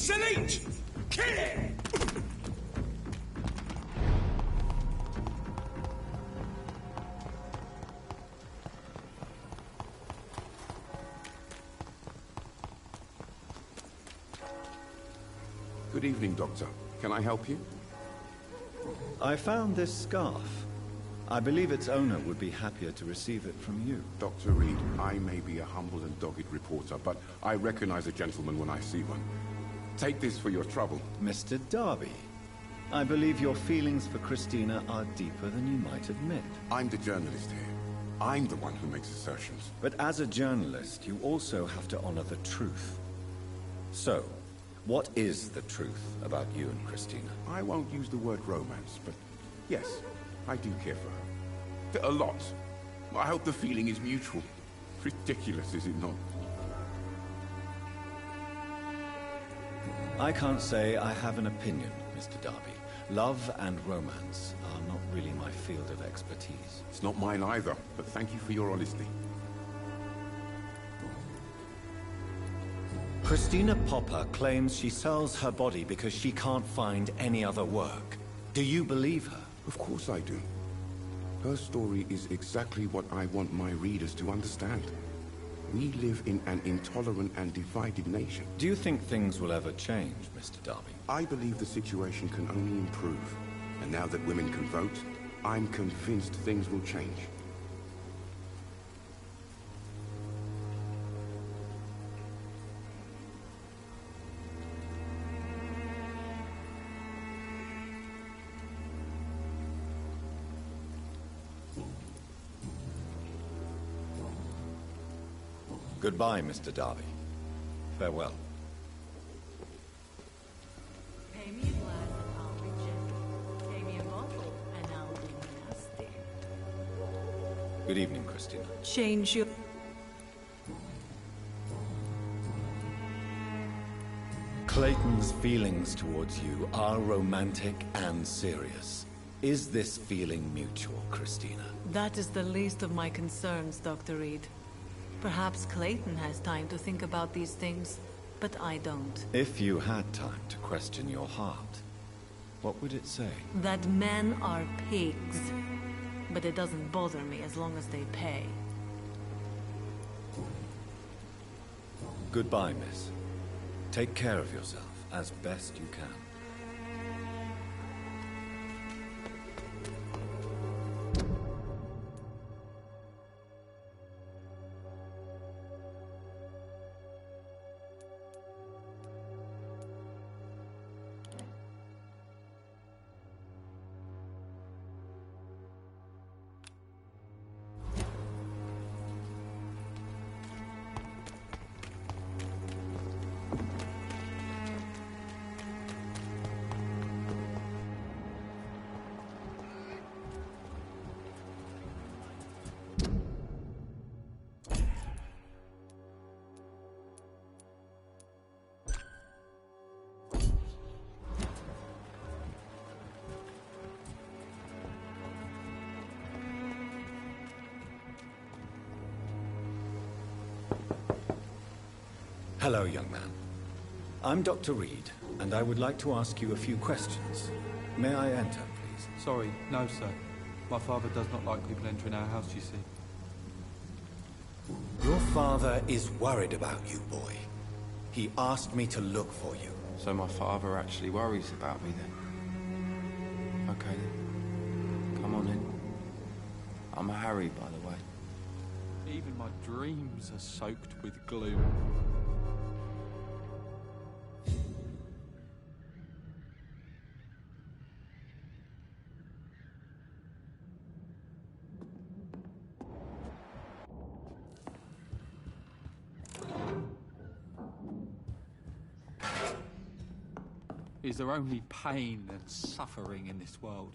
Salute! Kill it! Good evening, Doctor. Can I help you? I found this scarf. I believe its owner would be happier to receive it from you. Dr. Reed, I may be a humble and dogged reporter, but I recognize a gentleman when I see one. Take this for your trouble. Mr. Darby, I believe your feelings for Christina are deeper than you might admit. I'm the journalist here. I'm the one who makes assertions. But as a journalist, you also have to honor the truth. So, what is the truth about you and Christina? I won't use the word romance, but yes, I do care for her. A lot. I hope the feeling is mutual. Ridiculous, is it not? I can't say I have an opinion, Mr. Darby. Love and romance are not really my field of expertise. It's not mine either, but thank you for your honesty. Christina Popper claims she sells her body because she can't find any other work. Do you believe her? Of course I do. Her story is exactly what I want my readers to understand. We live in an intolerant and divided nation. Do you think things will ever change, Mr. Darby? I believe the situation can only improve. And now that women can vote, I'm convinced things will change. Goodbye, Mr. Darby. Farewell. Pay me a glass and I'll be gentle. Pay me a bottle and I'll be nasty. Good evening, Christina. Change your... Clayton's feelings towards you are romantic and serious. Is this feeling mutual, Christina? That is the least of my concerns, Dr. Reed. Perhaps Clayton has time to think about these things, but I don't. If you had time to question your heart, what would it say? That men are pigs. But it doesn't bother me as long as they pay. Goodbye, miss. Take care of yourself as best you can. Hello, young man. I'm Dr. Reed, and I would like to ask you a few questions. May I enter, please? Sorry, no, sir. My father does not like people entering our house, you see. Your father is worried about you, boy. He asked me to look for you. So my father actually worries about me then? Okay then. Come on in. I'm Harry, by the way. Even my dreams are soaked with gloom. Is there only pain and suffering in this world?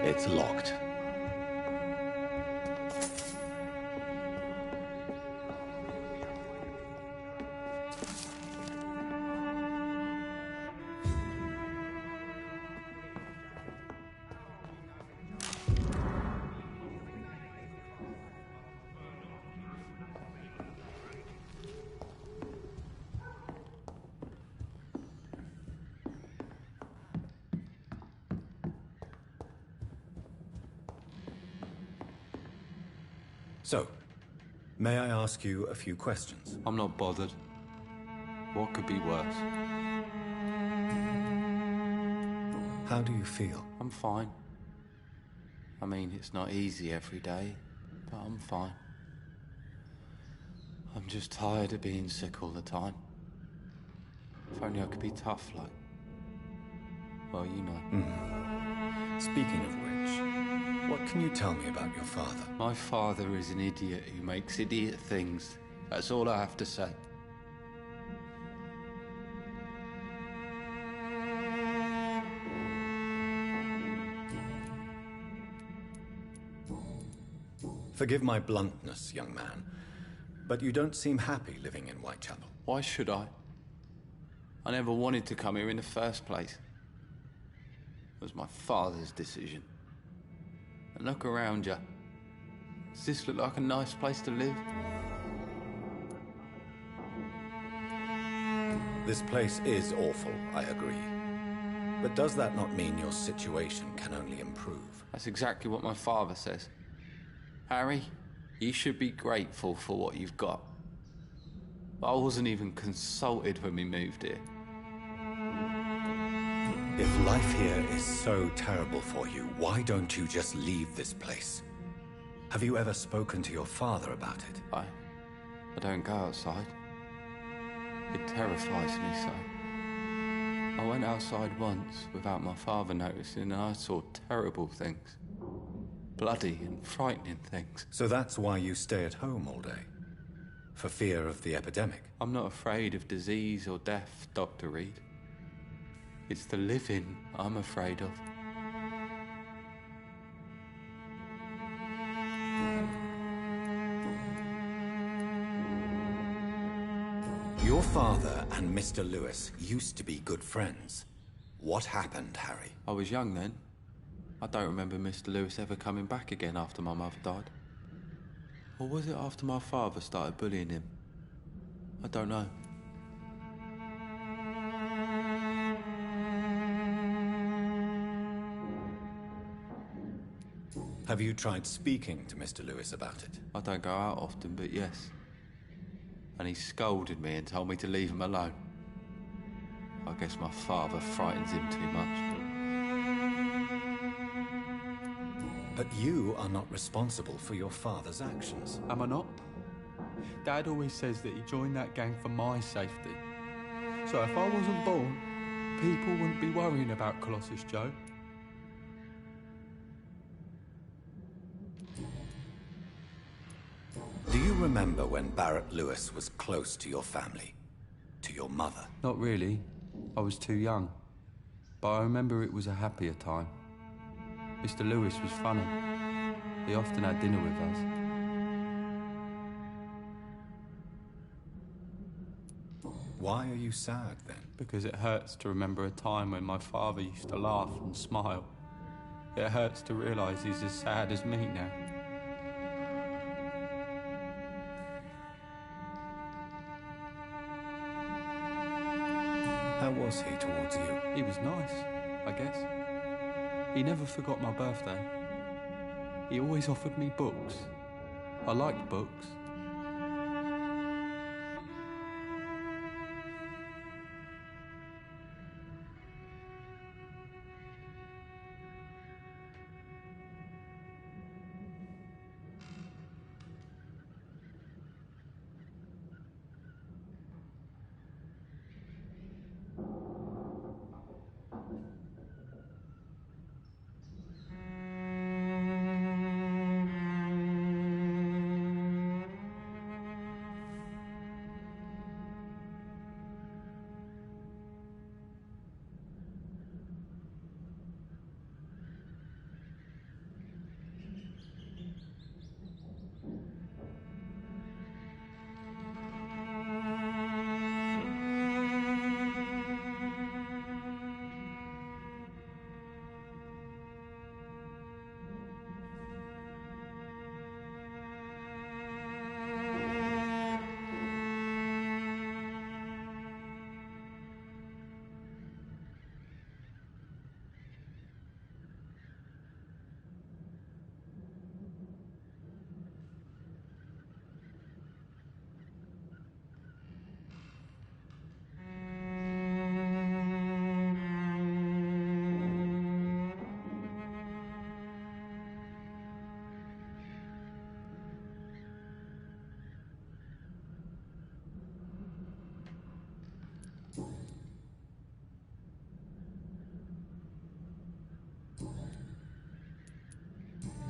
It's locked. So, may I ask you a few questions? I'm not bothered. What could be worse? How do you feel? I'm fine. I mean, it's not easy every day, but I'm fine. I'm just tired of being sick all the time. If only I could be tough like... well, you know. Speaking of which, what can you tell me about your father? My father is an idiot who makes idiot things. That's all I have to say. Forgive my bluntness, young man, but you don't seem happy living in Whitechapel. Why should I? I never wanted to come here in the first place. It was my father's decision. And look around you. Does this look like a nice place to live? This place is awful, I agree. But does that not mean your situation can only improve? That's exactly what my father says. Harry, you should be grateful for what you've got. I wasn't even consulted when we moved here. If life here is so terrible for you, why don't you just leave this place? Have you ever spoken to your father about it? I don't go outside. It terrifies me so. I went outside once without my father noticing and I saw terrible things. Bloody and frightening things. So that's why you stay at home all day? For fear of the epidemic? I'm not afraid of disease or death, Dr. Reed. It's the living I'm afraid of. Your father and Mr. Lewis used to be good friends. What happened, Harry? I was young then. I don't remember Mr. Lewis ever coming back again after my mother died. Or was it after my father started bullying him? I don't know. Have you tried speaking to Mr. Lewis about it? I don't go out often, but yes. And he scolded me and told me to leave him alone. I guess my father frightens him too much. But you are not responsible for your father's actions. Am I not? Dad always says that he joined that gang for my safety. So if I wasn't born, people wouldn't be worrying about Colossus Joe. Do you remember when Barrett Lewis was close to your family? To your mother? Not really. I was too young. But I remember it was a happier time. Mr. Lewis was funny. He often had dinner with us. Why are you sad, then? Because it hurts to remember a time when my father used to laugh and smile. It hurts to realise he's as sad as me now. How was he towards you? He was nice, I guess. He never forgot my birthday. He always offered me books. I liked books.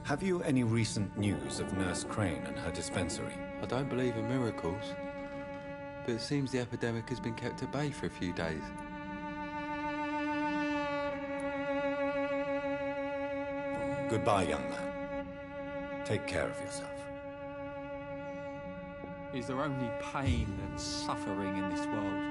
Have you any recent news of Nurse Crane and her dispensary? I don't believe in miracles, but it seems the epidemic has been kept at bay for a few days. Goodbye, young man. Take care of yourself. Is there only pain and suffering in this world?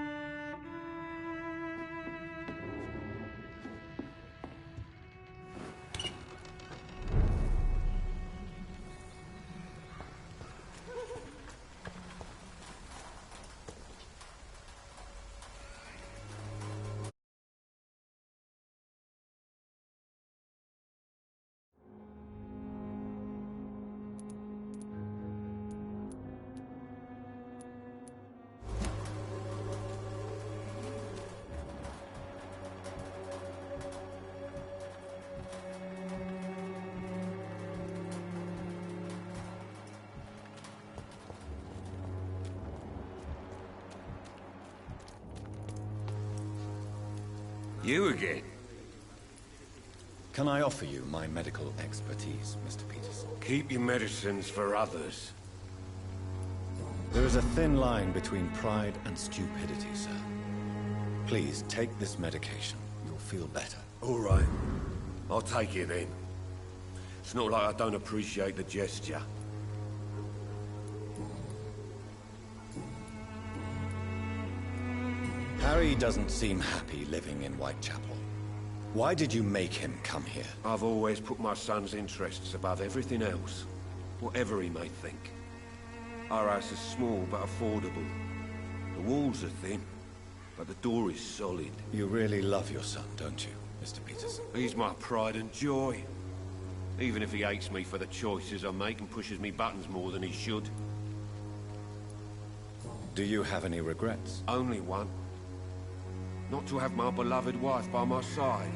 You again? Can I offer you my medical expertise, Mr. Peterson? Keep your medicines for others. There is a thin line between pride and stupidity, sir. Please take this medication. You'll feel better. All right. I'll take it then. It's not like I don't appreciate the gesture. Harry doesn't seem happy living in Whitechapel. Why did you make him come here? I've always put my son's interests above everything else, whatever he may think. Our house is small but affordable. The walls are thin, but the door is solid. You really love your son, don't you, Mr. Peterson? He's my pride and joy. Even if he hates me for the choices I make and pushes me buttons more than he should. Do you have any regrets? Only one. Not to have my beloved wife by my side.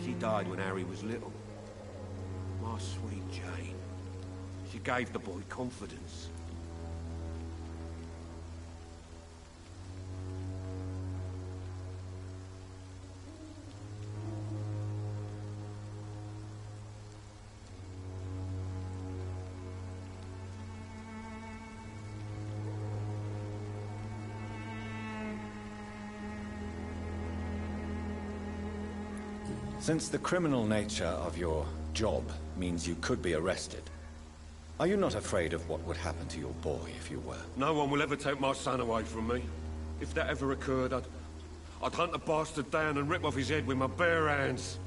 She died when Harry was little. My sweet Jane. She gave the boy confidence. Since the criminal nature of your job means you could be arrested, are you not afraid of what would happen to your boy if you were? No one will ever take my son away from me. If that ever occurred, I'd hunt the bastard down and rip off his head with my bare hands.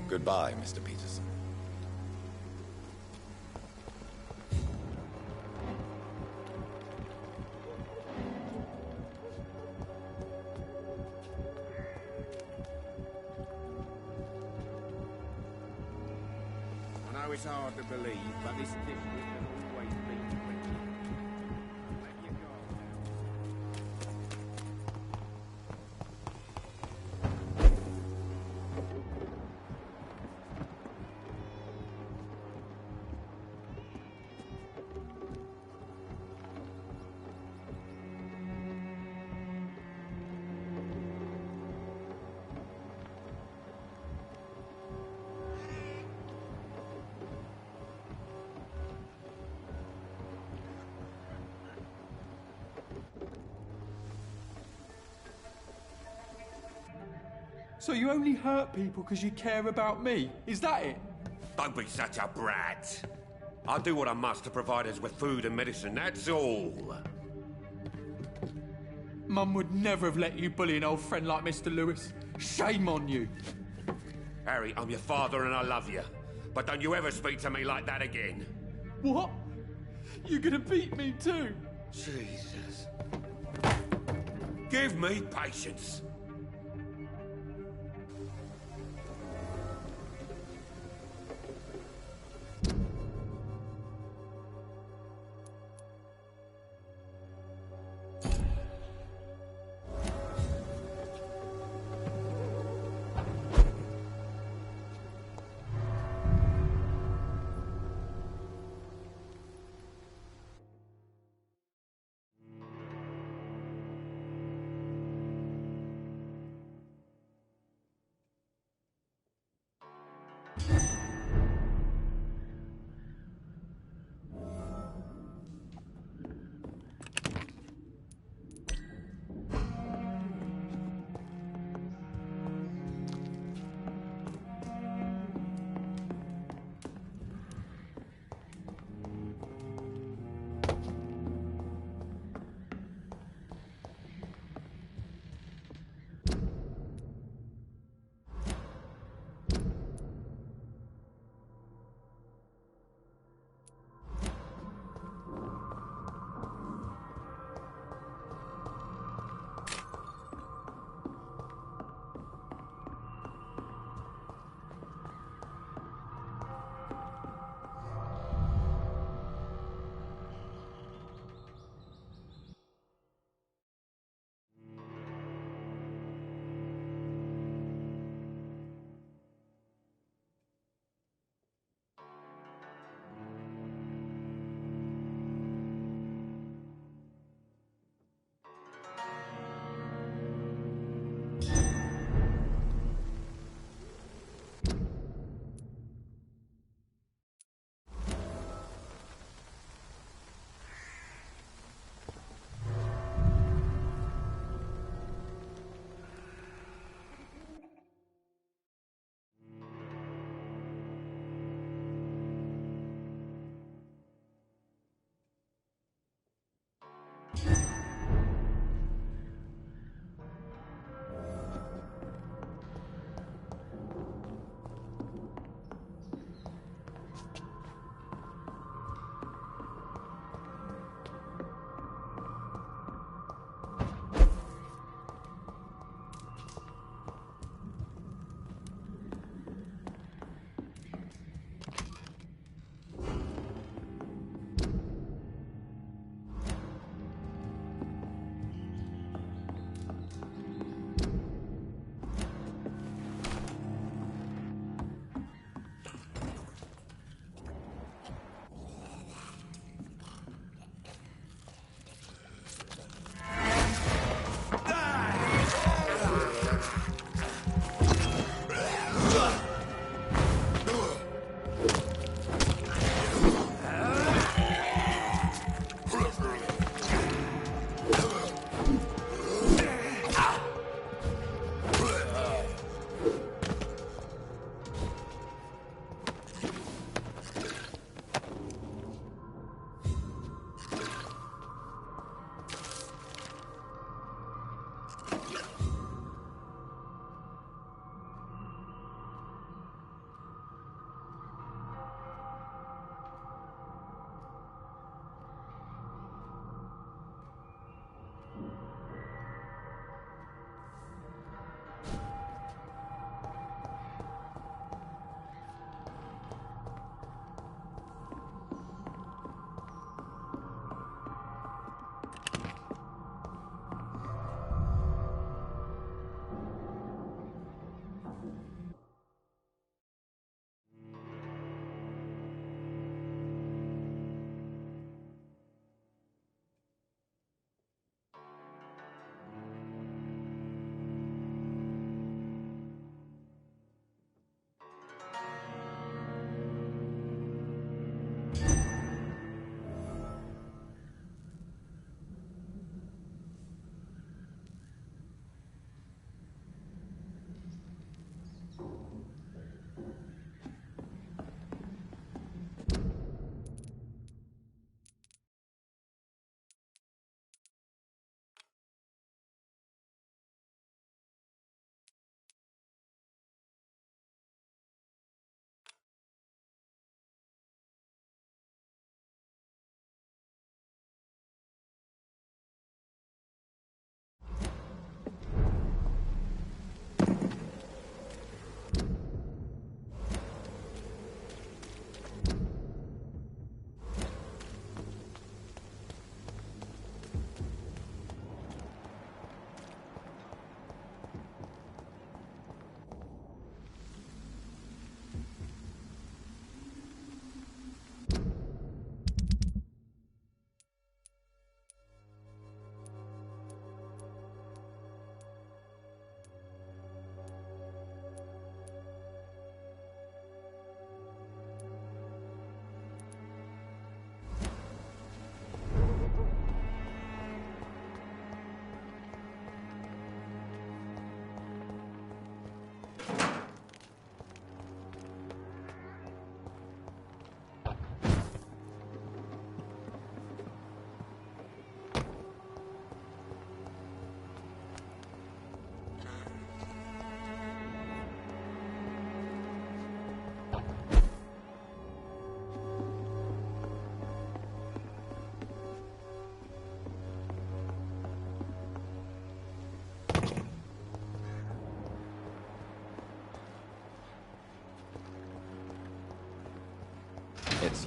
Goodbye, Mr. Peterson. I know it's hard to believe, but this dish will always be tricky. Let you go. So you only hurt people because you care about me? Is that it? Don't be such a brat. I do what I must to provide us with food and medicine, that's all. Mum would never have let you bully an old friend like Mr. Lewis. Shame on you. Harry, I'm your father and I love you. But don't you ever speak to me like that again. What? You're gonna beat me too? Jesus. Give me patience.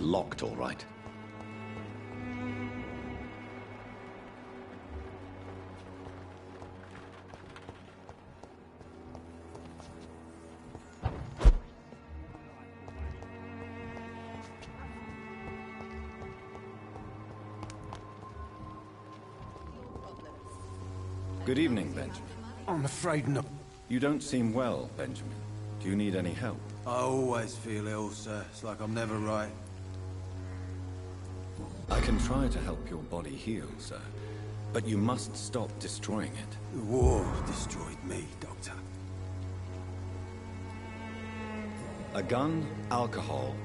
It's locked, all right. Good evening, Benjamin. I'm afraid not. You don't seem well, Benjamin. Do you need any help? I always feel ill, sir. It's like I'm never right. I can try to help your body heal, sir. But you must stop destroying it. The war destroyed me, Doctor. A gun, alcohol.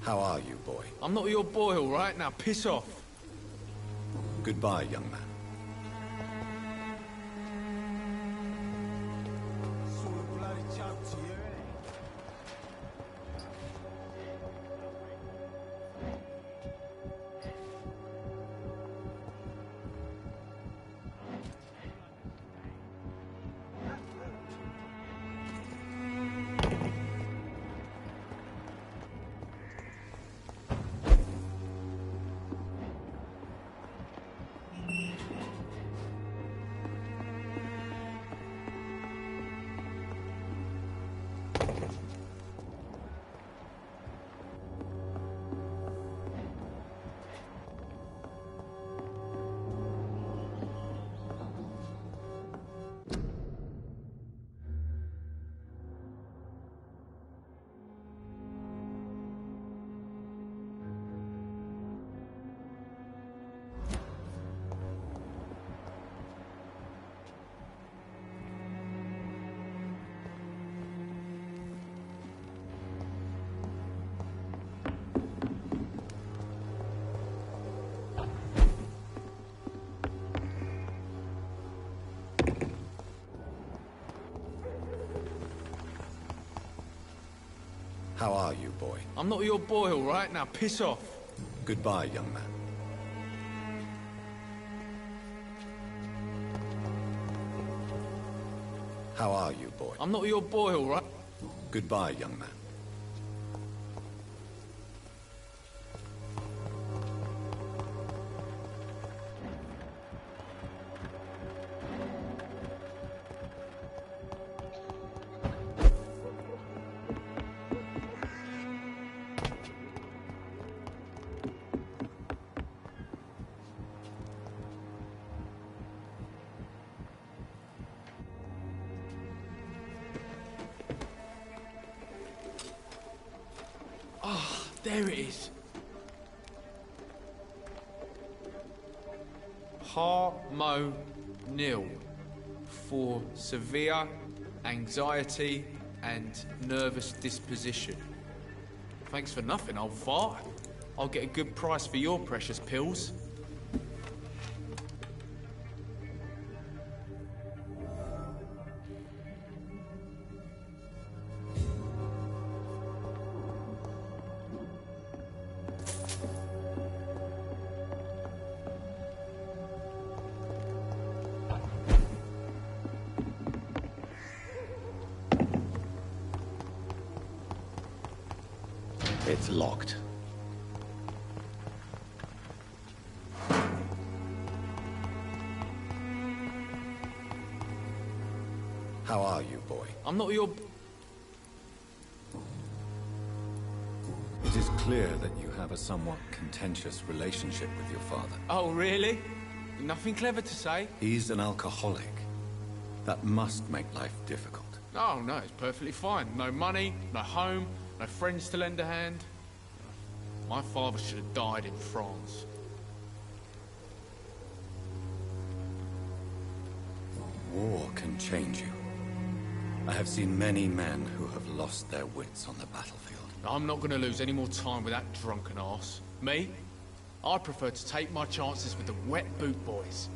How are you, boy? I'm not your boy, all right? Now piss off. Goodbye, young man. How are you, boy? I'm not your boy, all right? Now piss off. Goodbye, young man. How are you, boy? I'm not your boy, all right? Goodbye, young man. There it is. Harmonil for severe anxiety and nervous disposition. Thanks for nothing, old fart. I'll get a good price for your precious pills. It's locked. How are you, boy? I'm not your... It is clear that you have a somewhat contentious relationship with your father. Oh, really? Nothing clever to say? He's an alcoholic. That must make life difficult. Oh, no, it's perfectly fine. No money, no home, no friends to lend a hand. My father should have died in France. War can change you. I have seen many men who have lost their wits on the battlefield. I'm not going to lose any more time with that drunken arse. Me? I prefer to take my chances with the wet boot boys.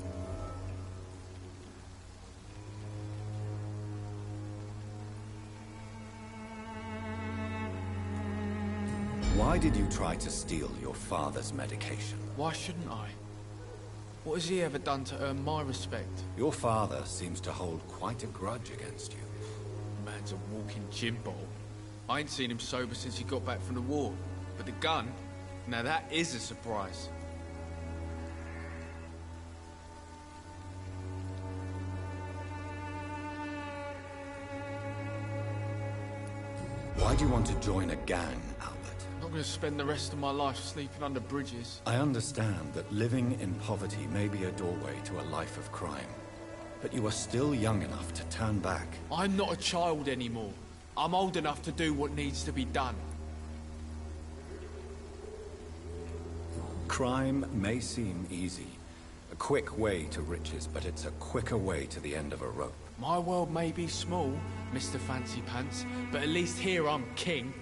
Why did you try to steal your father's medication? Why shouldn't I? What has he ever done to earn my respect? Your father seems to hold quite a grudge against you. The man's a walking gin bottle. I ain't seen him sober since he got back from the war. But the gun? Now that is a surprise. Why do you want to join a gang, Albert? I'm not going to spend the rest of my life sleeping under bridges. I understand that living in poverty may be a doorway to a life of crime. But you are still young enough to turn back. I'm not a child anymore. I'm old enough to do what needs to be done. Crime may seem easy. A quick way to riches, but it's a quicker way to the end of a rope. My world may be small, Mr. Fancy Pants, but at least here I'm king.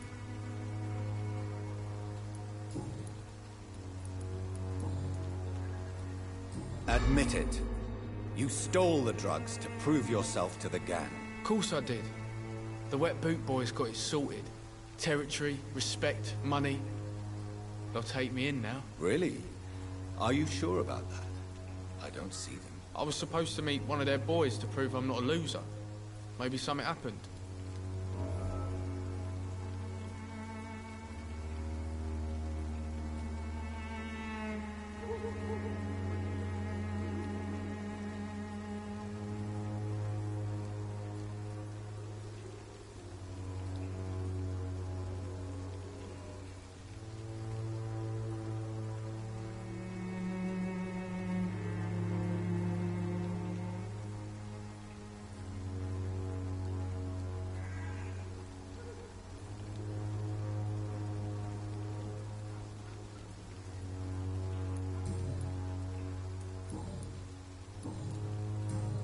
Admit it. You stole the drugs to prove yourself to the gang. Of course I did. The Wet Boot Boys got it sorted. Territory, respect, money. They'll take me in now. Really? Are you sure about that? I don't see them. I was supposed to meet one of their boys to prove I'm not a loser. Maybe something happened.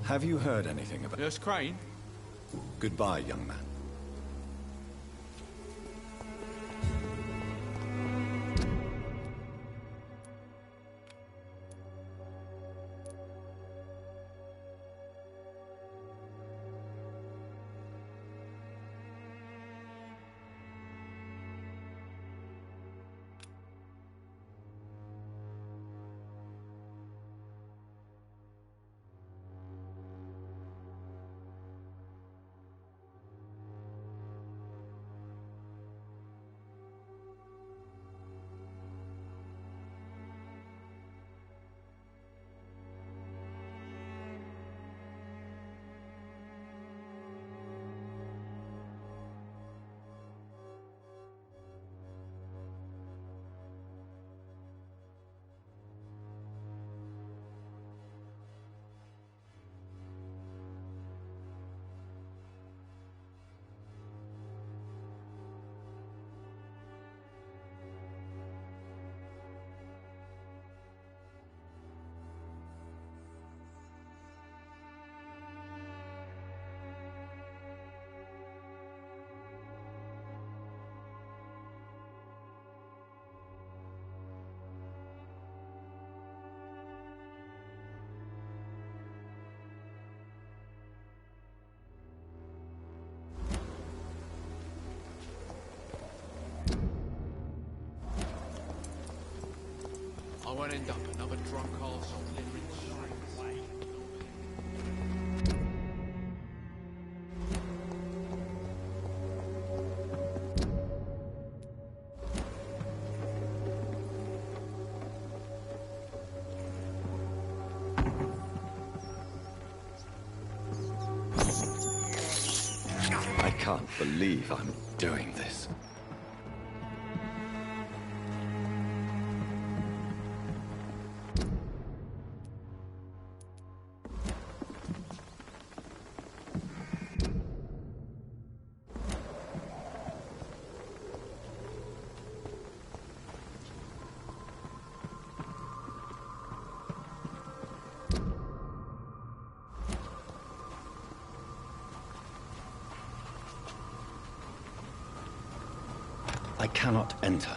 Have you heard anything about... Nurse Crane? Goodbye, young man. I won't end up another drunk arsehole delivering straight. I can't believe I'm doing this. I cannot enter.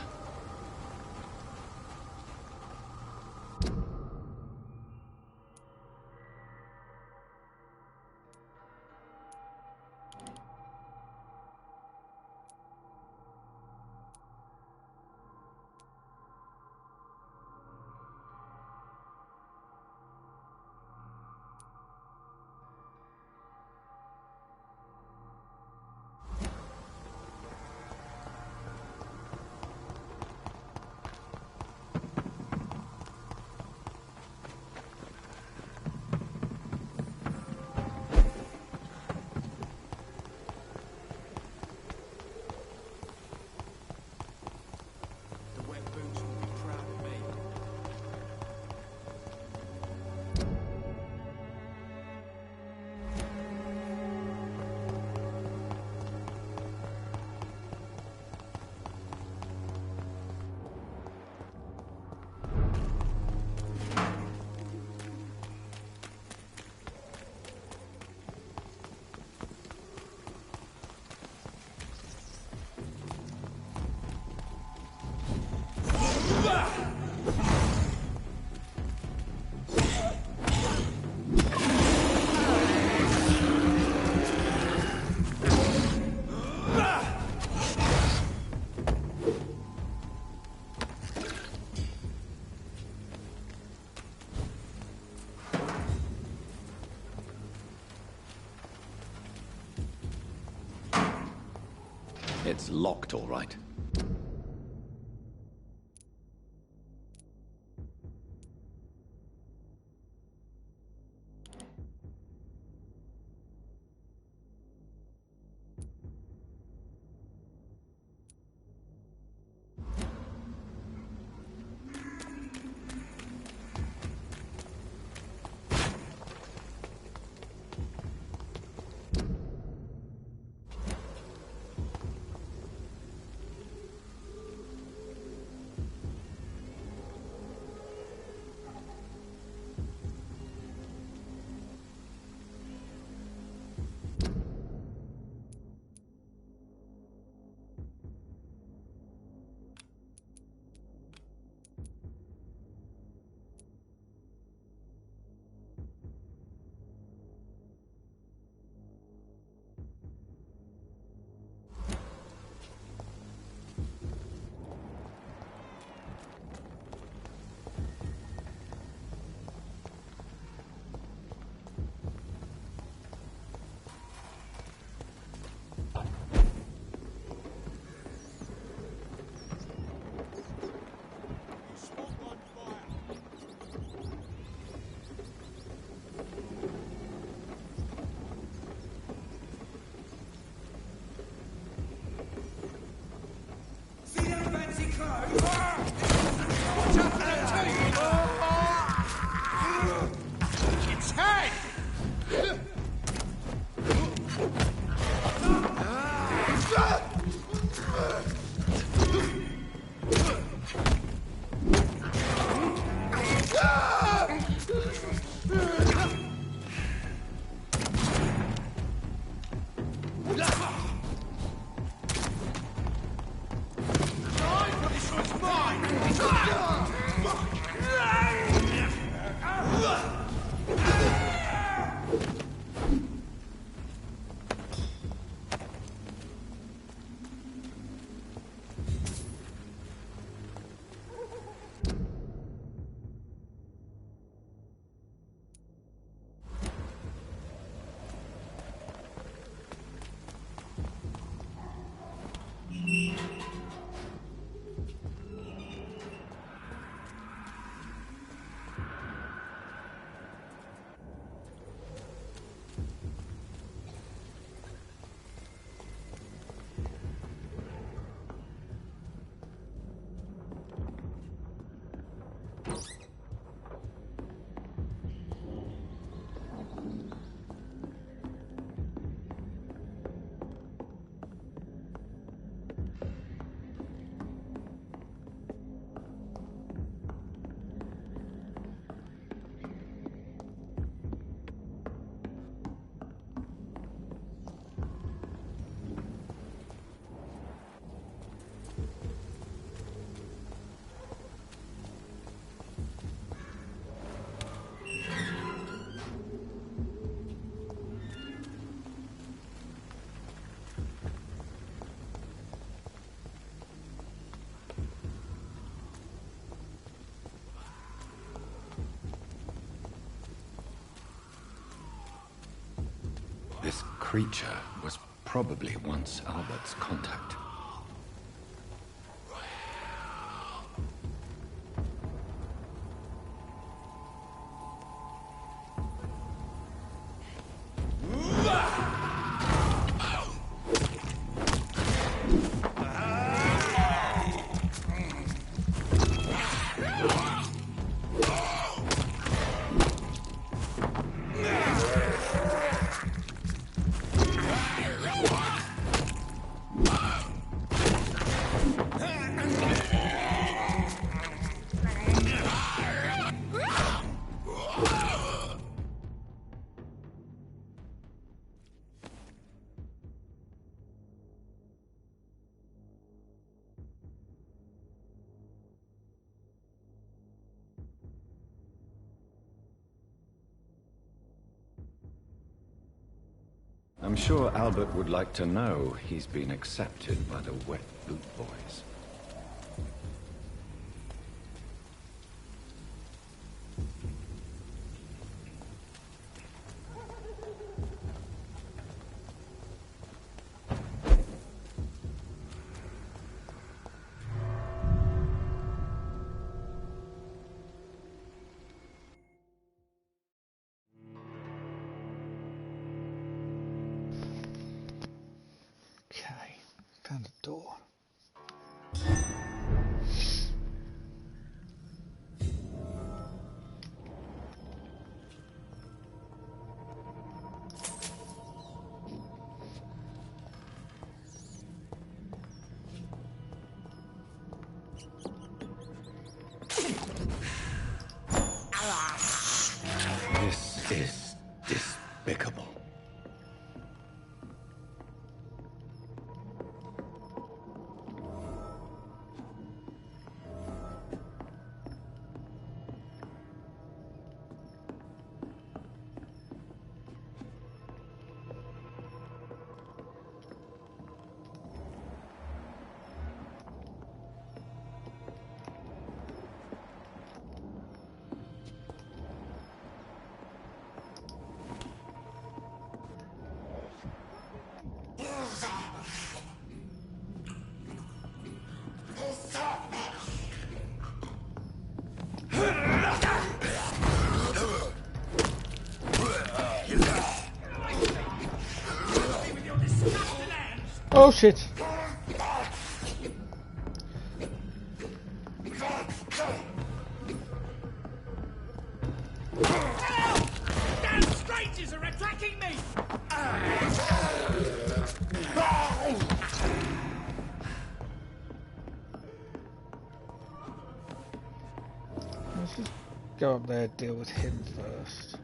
It's locked, all right. Its head! This creature was probably once Albert's contact. I'm sure Albert would like to know he's been accepted by the Wet Boot Boys. Okay, found a door. This is despicable. Oh shit! Damn strangers are attacking me! Let's just go up there, deal with him first.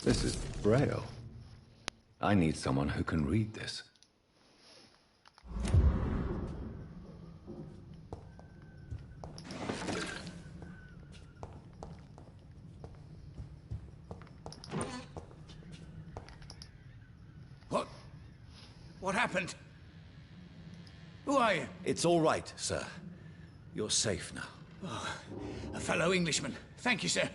This is Braille. I need someone who can read this. What happened? Who are you? It's all right, sir. You're safe now. Oh, a fellow Englishman. Thank you, sir.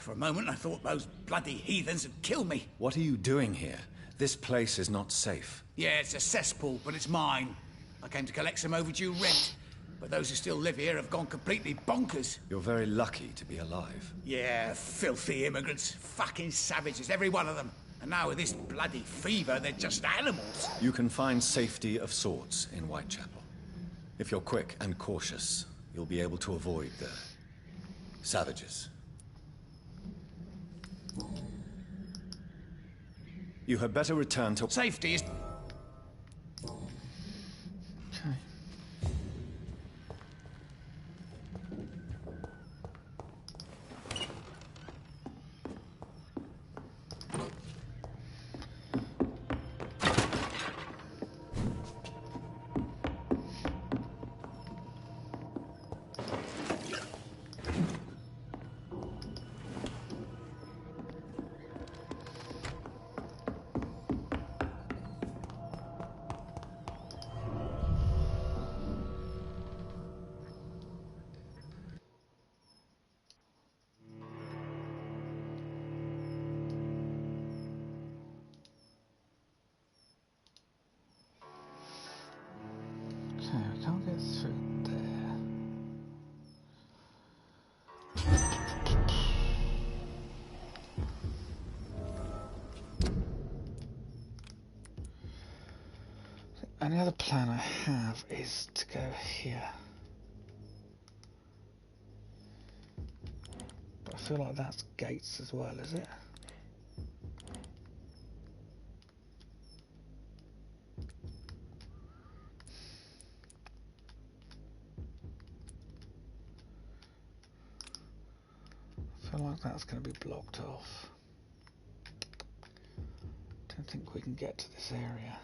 For a moment, I thought those bloody heathens would kill me. What are you doing here? This place is not safe. Yeah, it's a cesspool, but it's mine. I came to collect some overdue rent. But those who still live here have gone completely bonkers. You're very lucky to be alive. Yeah, filthy immigrants. Fucking savages, every one of them. And now with this bloody fever, they're just animals. You can find safety of sorts in Whitechapel. If you're quick and cautious, you'll be able to avoid the savages. You had better return to... Safety is... Okay. Okay, I can't get through there. The only other plan I have is to go here. But I feel like that's gates as well, is it? I feel like that's going to be blocked off. Don't think we can get to this area.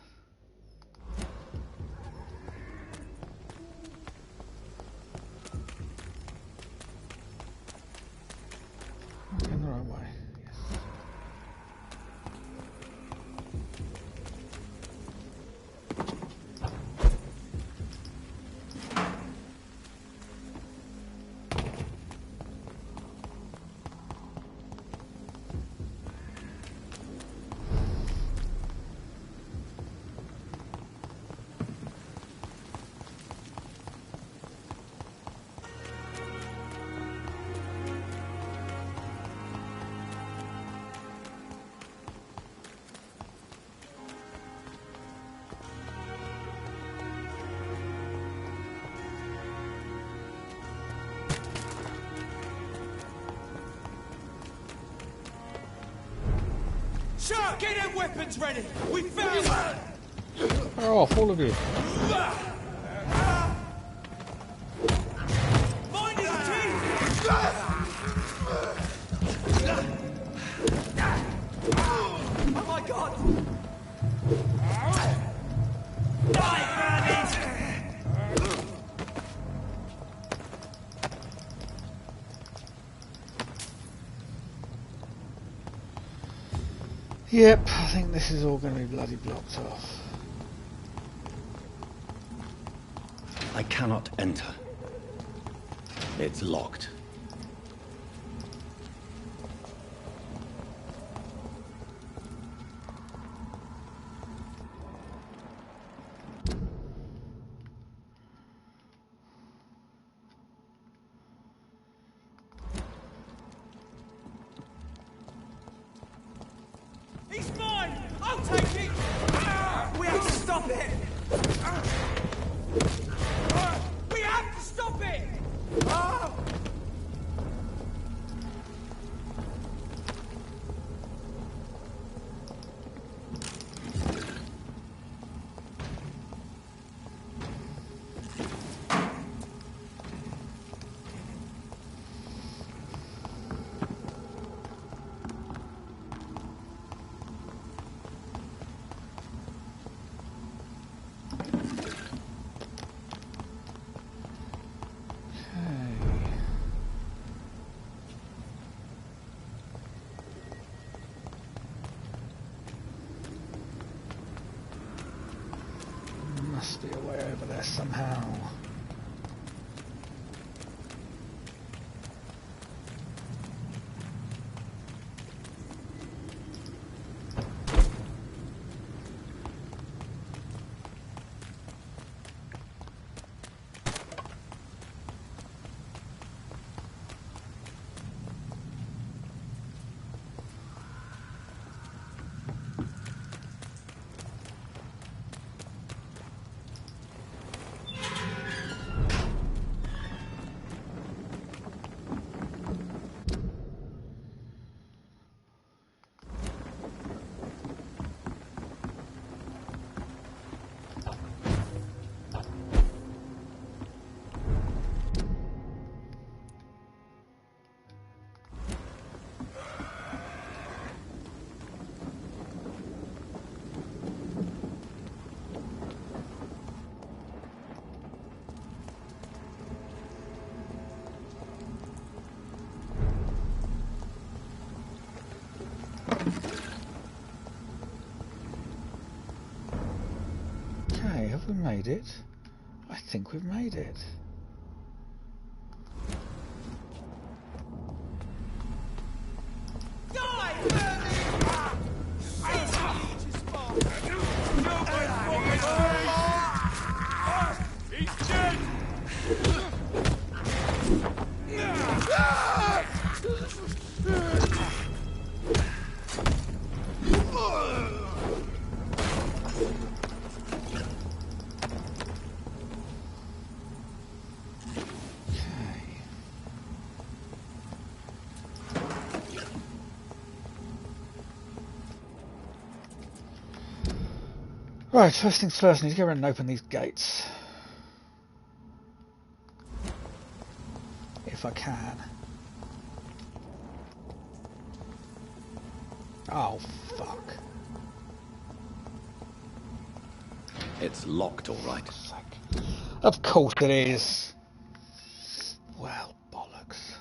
In the right way. Yes. Sir, get them weapons ready! We found them! They're off, all of you. Mind his teeth! Oh my god! Die, bandits! Yep, I think this is all going to be bloody blocked off. I cannot enter. It's locked. He's mine! I'll take it! We have to stop it! We have to stop it! Must be a way over there somehow. made it. I think we've made it. Right, first things first, I need to go around and open these gates. If I can. Oh, fuck. It's locked, all right. Of course it is. Well, bollocks.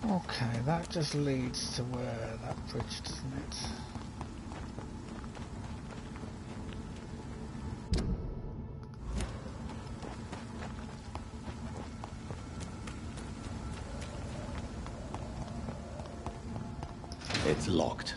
Okay, that just leads to where that bridge, doesn't it? It's locked.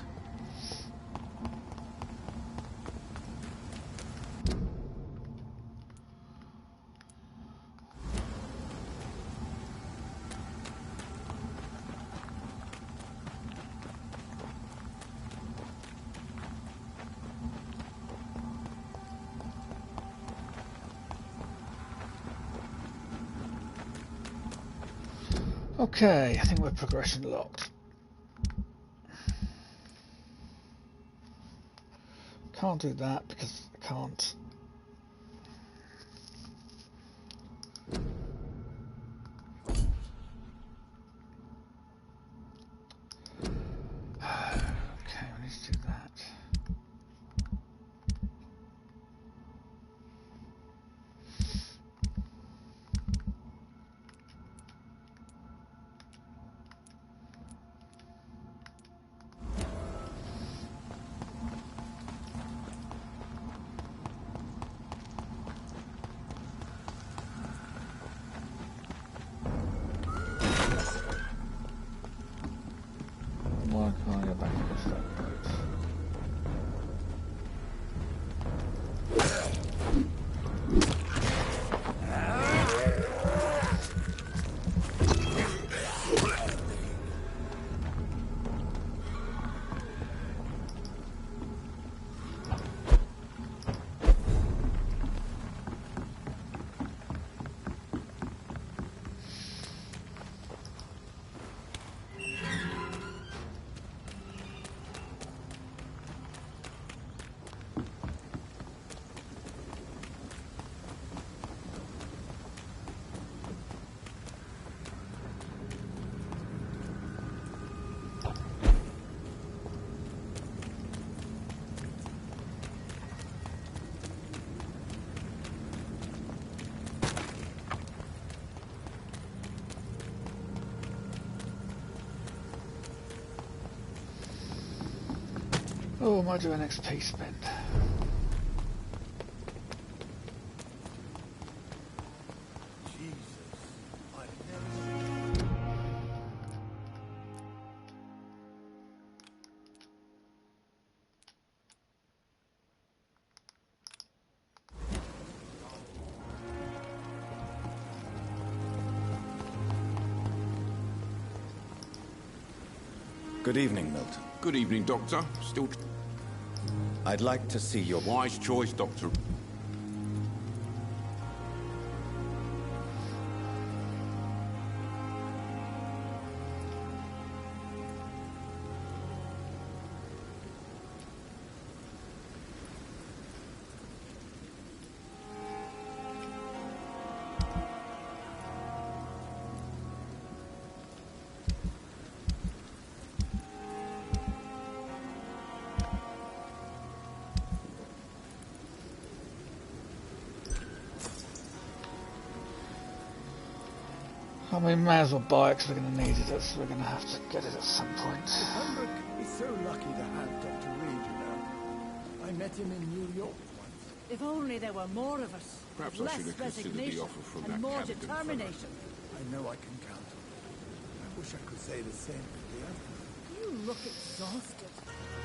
Okay, I think we're progression locked. Can't do that because I can't. Okay, we need to do that. Oh, am I doing XP spend? Good evening, Milton. Good evening, Doctor. Still... I'd like to see your... Wise choice, Doctor. I mean, may as well buy it because we're going to need it, so we're going to have to get it at some point. Pembroke is so lucky to have Dr. Reed around. I met him in New York once. If only there were more of us. Perhaps with I less should have considered the resignation offer from and that more Cadogan determination. I know I can count on you. I wish I could say the same for the others. You look exhausted.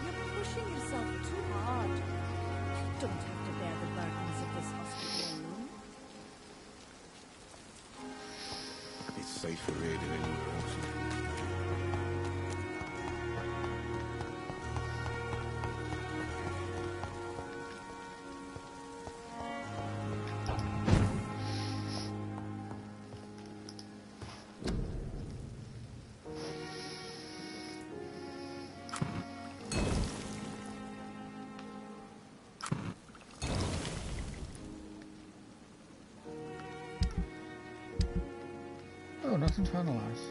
You're pushing yourself too hard. You don't have to bear the burdens of this hospital alone. It's safer here than anywhere else. Oh, nothing to analyze.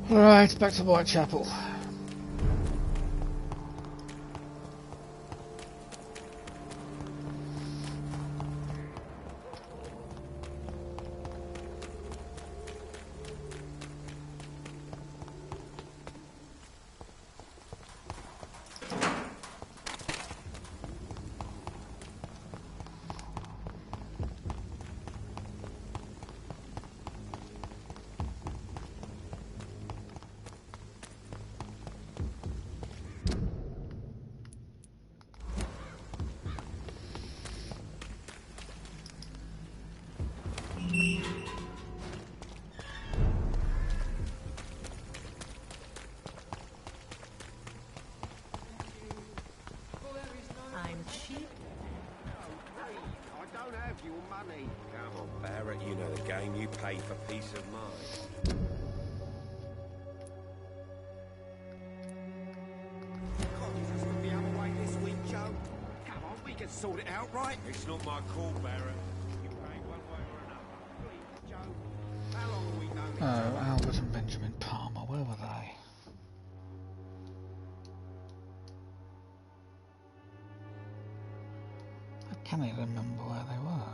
Right, back to Whitechapel. funny. Come on, Barrett, you know the game. You pay for peace of mind. Can't you just look the other way this week, Joe? Come on, we can sort it out, right? It's not my call, Barrett. You pay one way or another. Please, Joe. How long have we known each other? Oh, Albert and Benjamin Palmer, where were they? I can't even remember where they were.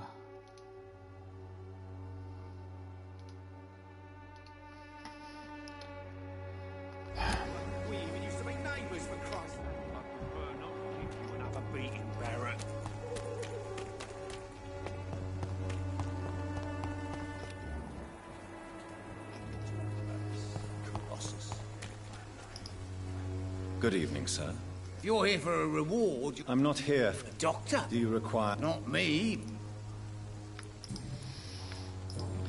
We even used to be neighbours, for Christ's sake. I prefer not to give you another beating, Barrett. Colossus. Good evening, sir. If you're here for a reward... I'm not here for... Doctor? Do you require... Not me.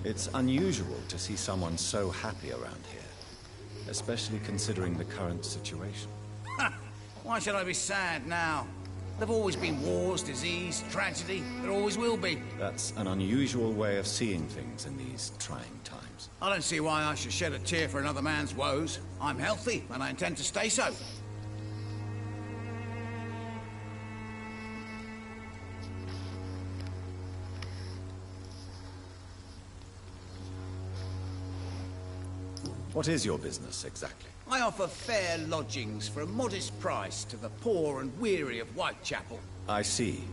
It's unusual to see someone so happy around here, especially considering the current situation. Why should I be sad now? There've always been wars, disease, tragedy. There always will be. That's an unusual way of seeing things in these trying times. I don't see why I should shed a tear for another man's woes. I'm healthy, and I intend to stay so. What is your business, exactly? I offer fair lodgings for a modest price to the poor and weary of Whitechapel. I see.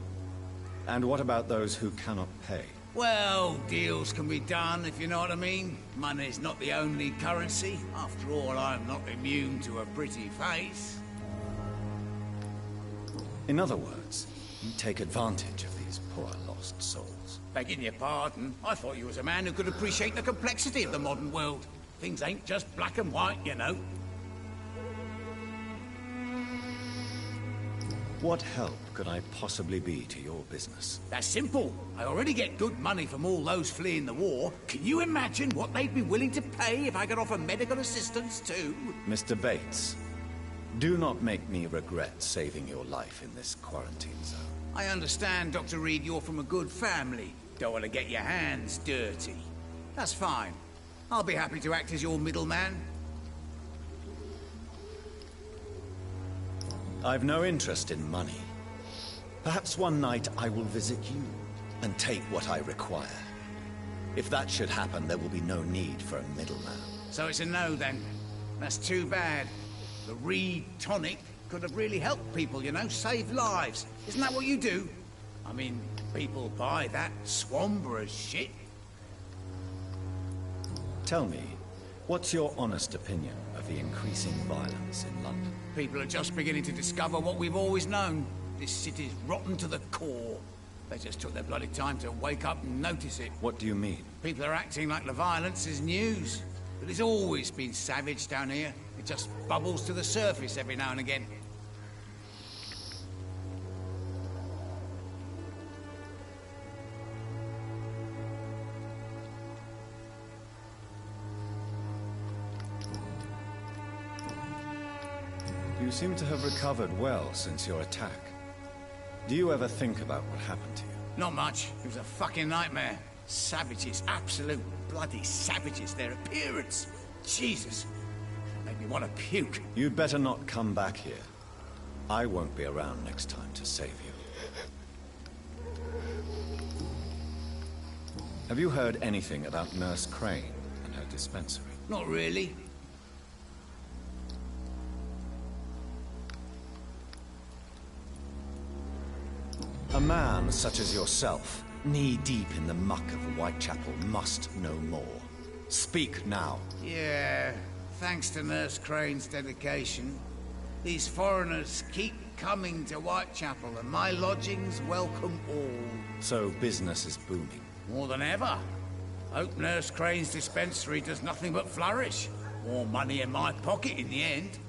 And what about those who cannot pay? Well, deals can be done, if you know what I mean. Money's not the only currency. After all, I'm not immune to a pretty face. In other words, you take advantage of these poor lost souls. Begging your pardon, I thought you was a man who could appreciate the complexity of the modern world. Things ain't just black and white, you know. What help could I possibly be to your business? That's simple. I already get good money from all those fleeing the war. Can you imagine what they'd be willing to pay if I could offer medical assistance too? Mr. Bates, do not make me regret saving your life in this quarantine zone. I understand, Dr. Reed, you're from a good family. Don't want to get your hands dirty. That's fine. I'll be happy to act as your middleman. I've no interest in money. Perhaps one night I will visit you and take what I require. If that should happen, there will be no need for a middleman. So it's a no, then. That's too bad. The Reed tonic could have really helped people, you know, save lives. Isn't that what you do? I mean, people buy that Swamborer's shit. Tell me, what's your honest opinion of the increasing violence in London? People are just beginning to discover what we've always known. This city's rotten to the core. They just took their bloody time to wake up and notice it. What do you mean? People are acting like the violence is news. But it's always been savage down here. It just bubbles to the surface every now and again. You seem to have recovered well since your attack. Do you ever think about what happened to you? Not much. It was a fucking nightmare. Savages, absolute bloody savages. Their appearance. Jesus. Made me want to puke. You'd better not come back here. I won't be around next time to save you. Have you heard anything about Nurse Crane and her dispensary? Not really. A man such as yourself, knee-deep in the muck of Whitechapel, must know more. Speak now. Yeah, thanks to Nurse Crane's dedication. These foreigners keep coming to Whitechapel, and my lodgings welcome all. So business is booming. More than ever. Hope Nurse Crane's dispensary does nothing but flourish. More money in my pocket in the end.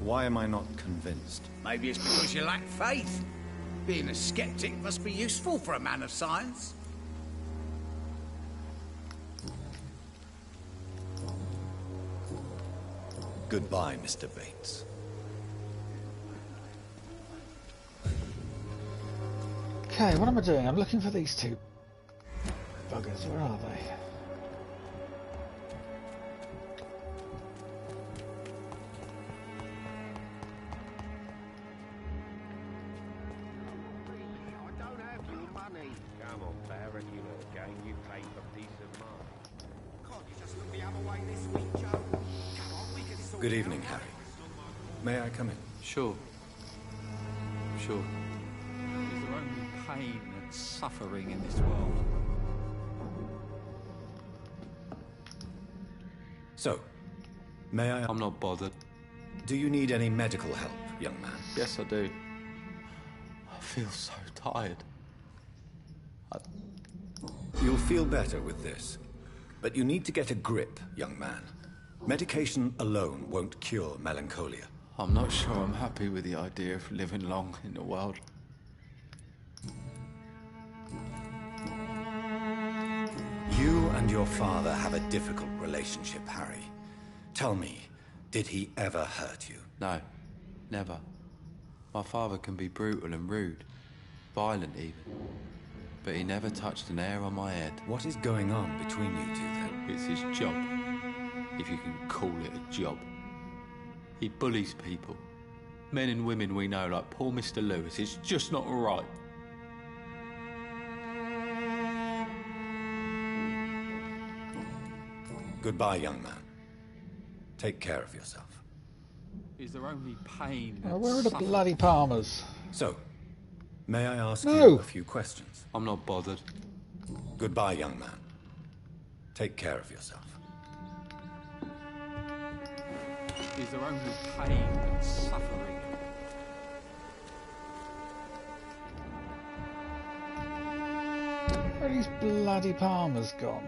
Why am I not convinced? Maybe it's because you lack faith. Being a skeptic must be useful for a man of science. Goodbye, Mr. Bates. Okay, what am I doing? I'm looking for these two buggers. Where are they? Come on, Barrett, you know the game. You pay for decent money. Can't you just look the other way this week, Joe? Come on, we can sort Good evening, Harry. May I come in? Sure. Sure. Is there only pain and suffering in this world? So, may I... I'm not bothered. Do you need any medical help, young man? Yes, I do. I feel so tired. You'll feel better with this. But you need to get a grip, young man. Medication alone won't cure melancholia. I'm not sure I'm happy with the idea of living long in the world. You and your father have a difficult relationship, Harry. Tell me, did he ever hurt you? No, never. My father can be brutal and rude, violent even. But he never touched an hair on my head. What is going on between you two, then? It's his job, if you can call it a job. He bullies people. Men and women we know, like poor Mr. Lewis. It's just not right. Goodbye, young man. Take care of yourself. Is there only pain Oh, and where are the suffering? bloody Palmers? So, may I ask No. you a few questions? I'm not bothered. Goodbye, young man. Take care of yourself. Is there only pain and suffering? Where are these bloody Palmers gone?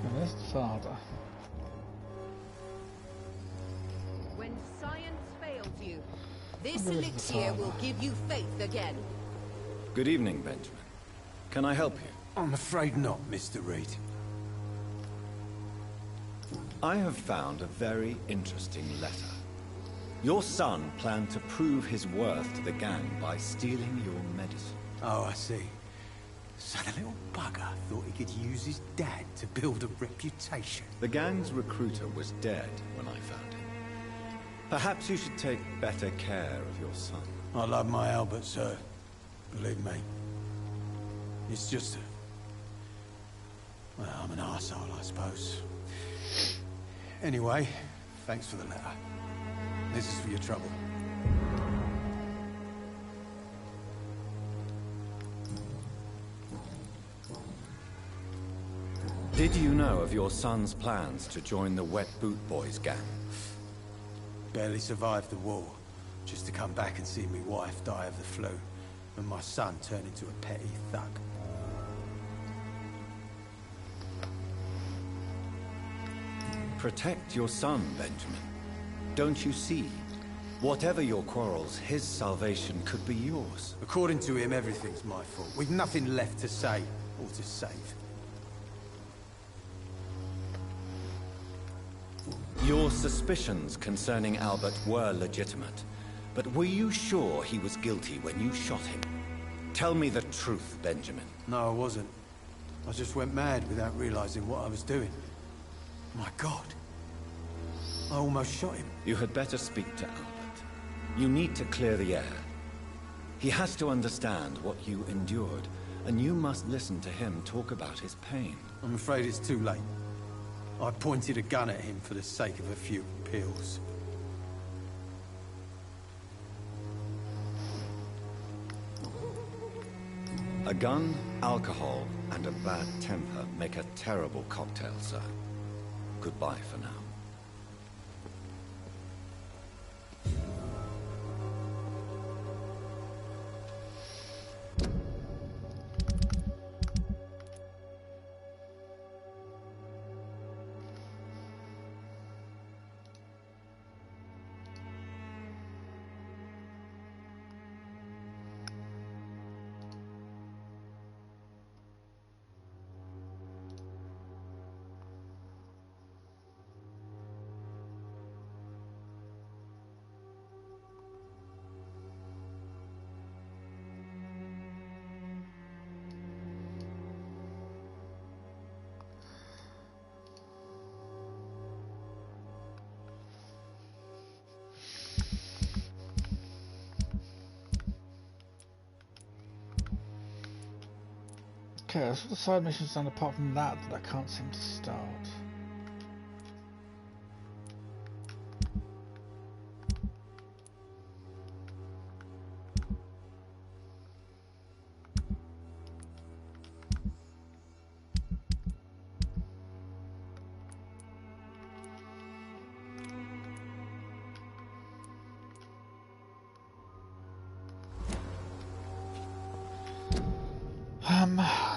And there's the father. When science fails you, this Where is the elixir father? will give you faith again. Good evening, Benjamin. Can I help you? I'm afraid not, Mr. Reed. I have found a very interesting letter. Your son planned to prove his worth to the gang by stealing your medicine. Oh, I see. So the little bugger thought he could use his dad to build a reputation. The gang's recruiter was dead when I found him. Perhaps you should take better care of your son. I love my Albert, sir. Believe me. It's just well, I'm an arsehole, I suppose. Anyway, thanks for the letter. This is for your trouble. Did you know of your son's plans to join the Wet Boot Boys gang? Barely survived the war, just to come back and see me wife die of the flu, and my son turn into a petty thug. Protect your son, Benjamin. Don't you see? Whatever your quarrels, his salvation could be yours. According to him, everything's my fault. We've nothing left to say or to save. Your suspicions concerning Albert were legitimate, but were you sure he was guilty when you shot him? Tell me the truth, Benjamin. No, I wasn't. I just went mad without realizing what I was doing. My God. I almost shot him. You had better speak to Albert. You need to clear the air. He has to understand what you endured, and you must listen to him talk about his pain. I'm afraid it's too late. I pointed a gun at him for the sake of a few pills. A gun, alcohol, and a bad temper make a terrible cocktail, sir. Goodbye for now. Okay, that's what the side mission's done apart from that I can't seem to start.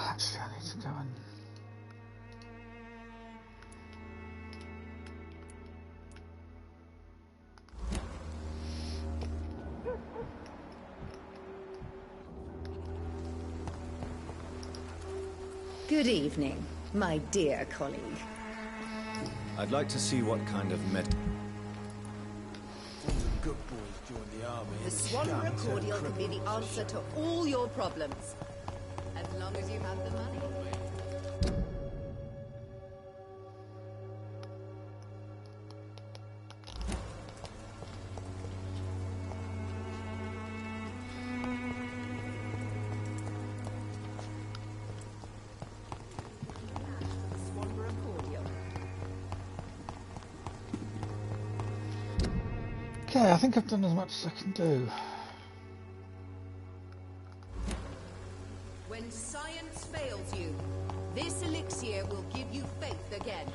Actually I need to go and... Good evening, my dear colleague. I'd like to see what kind of med... All the good boys join the army. The Swanborough cordial can be the answer to all your problems. As long as you have the money. Swanborough cordial. Okay, I think I've done as much as I can do. When science fails you, this elixir will give you faith again.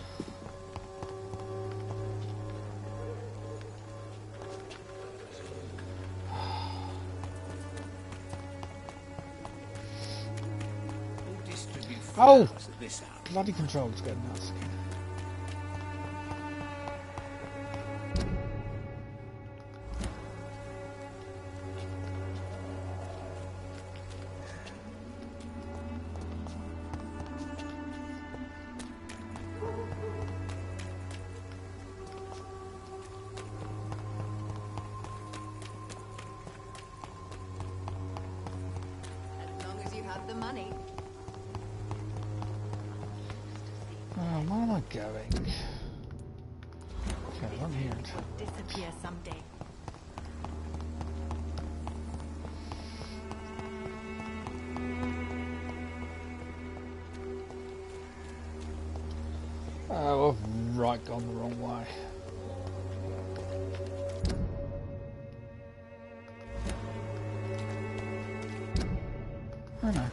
Oh! Bloody controller's getting nuts again. As long as you have the money. Where am I going? Okay, I'm here. Disappear someday. Oh, I've right gone the wrong way. Oh no.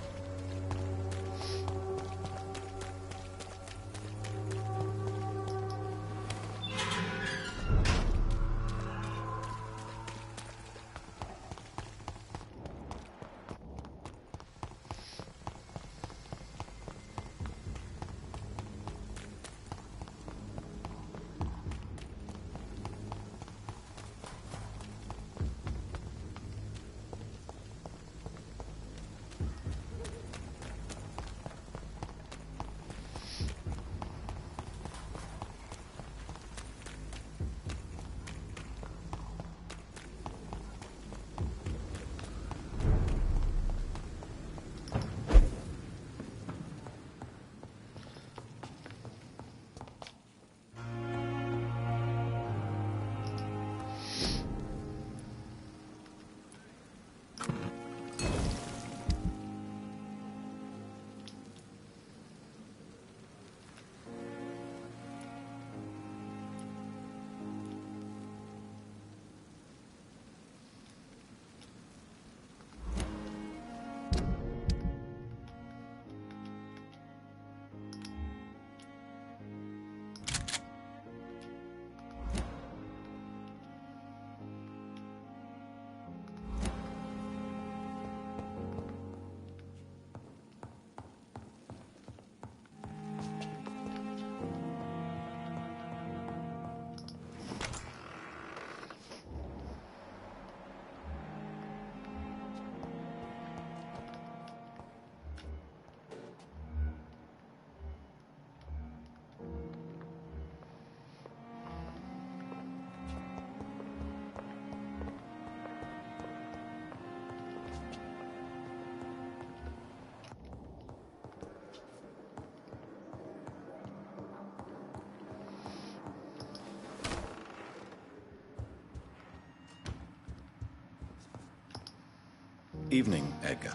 Evening, Edgar.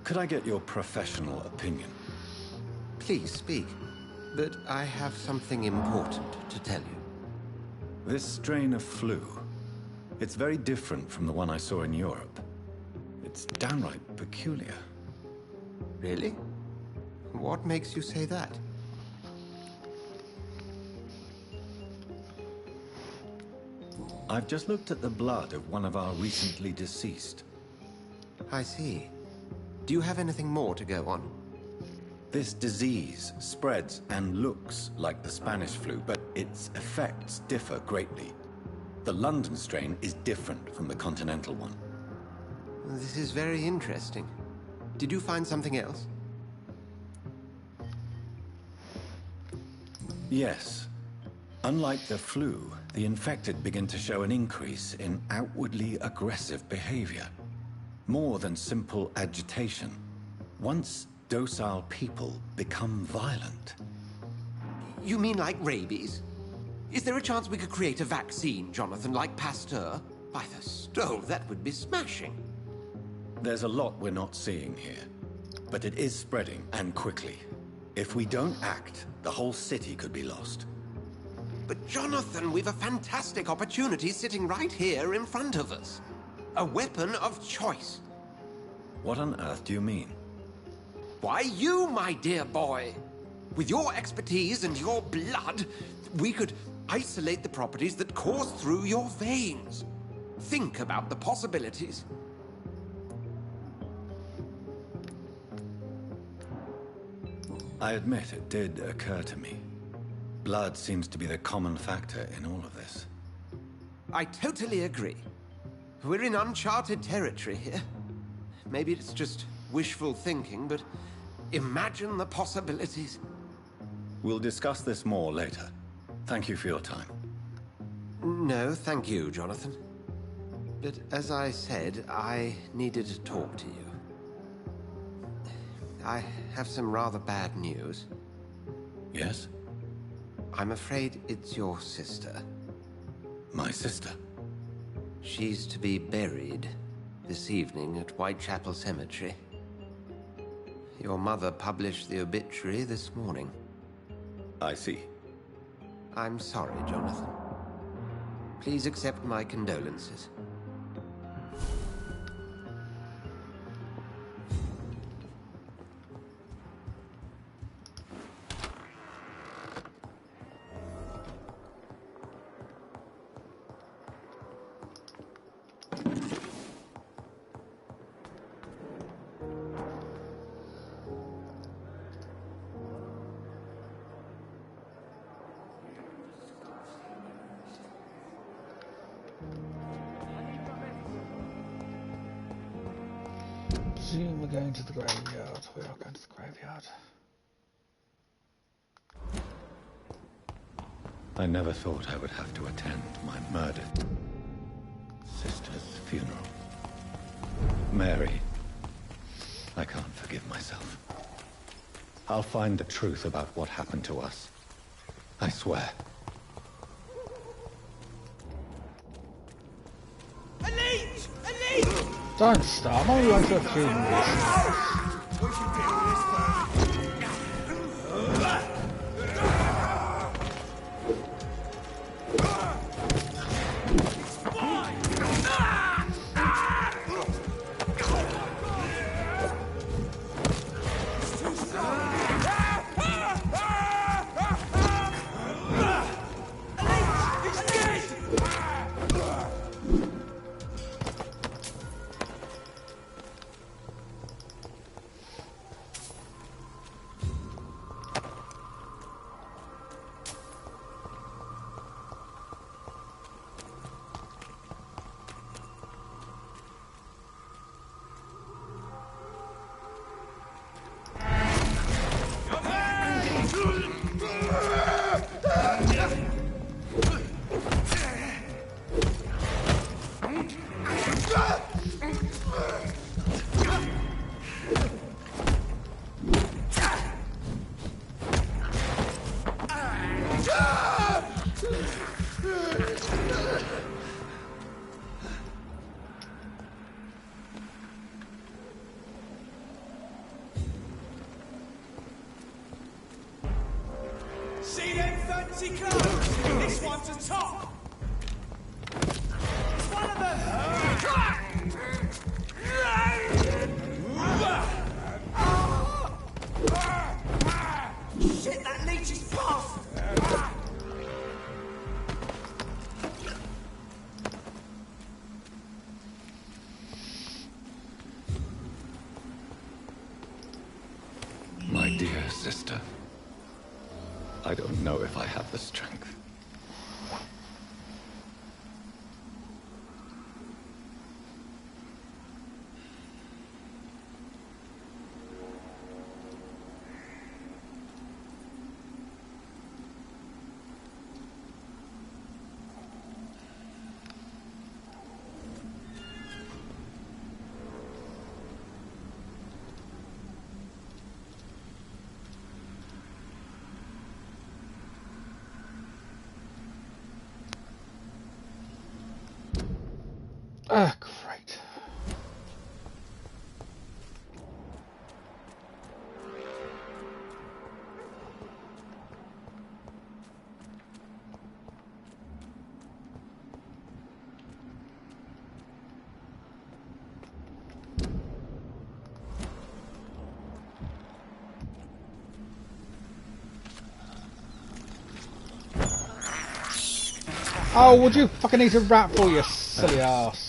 Could I get your professional opinion? Please speak. But I have something important to tell you. This strain of flu, it's very different from the one I saw in Europe. It's downright peculiar. Really? What makes you say that? I've just looked at the blood of one of our recently deceased. I see. Do you have anything more to go on? This disease spreads and looks like the Spanish flu, but its effects differ greatly. The London strain is different from the continental one. This is very interesting. Did you find something else? Yes. Unlike the flu, the infected begin to show an increase in outwardly aggressive behavior. More than simple agitation. Once docile people become violent. You mean like rabies? Is there a chance we could create a vaccine, Jonathan, like Pasteur? By the stove, that would be smashing. There's a lot we're not seeing here. But it is spreading, and quickly. If we don't act, the whole city could be lost. But Jonathan, we've a fantastic opportunity sitting right here in front of us. A weapon of choice. What on earth do you mean? Why, you, my dear boy. With your expertise and your blood, we could isolate the properties that course through your veins. Think about the possibilities. I admit it did occur to me. Blood seems to be the common factor in all of this. I totally agree. We're in uncharted territory here. Maybe it's just wishful thinking, but imagine the possibilities. We'll discuss this more later. Thank you for your time. No, thank you, Jonathan. But as I said, I needed to talk to you. I have some rather bad news. Yes? I'm afraid it's your sister. My sister? She's to be buried this evening at Whitechapel Cemetery. Your mother published the obituary this morning. I see. I'm sorry, Jonathan. Please accept my condolences. Presume we're going to the graveyard. We are going to the graveyard. I never thought I would have to attend my murdered sister's funeral. Mary, I can't forgive myself. I'll find the truth about what happened to us. I swear. Elite! Elite! Don't start. I'm only going to a funeral. See them fancy clothes? This one's a top. It's one of them. Shit, that leech is fast. My dear sister, I don't know if I have the strength. Ah, great. Oh, would you fucking eat a rat for you silly ass?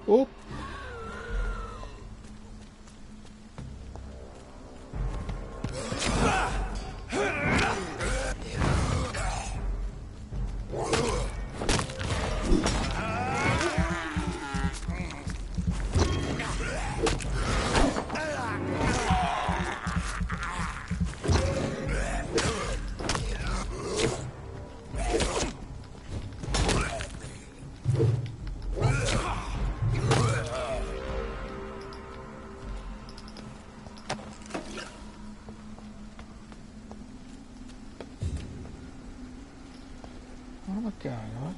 Oh. What am I going on?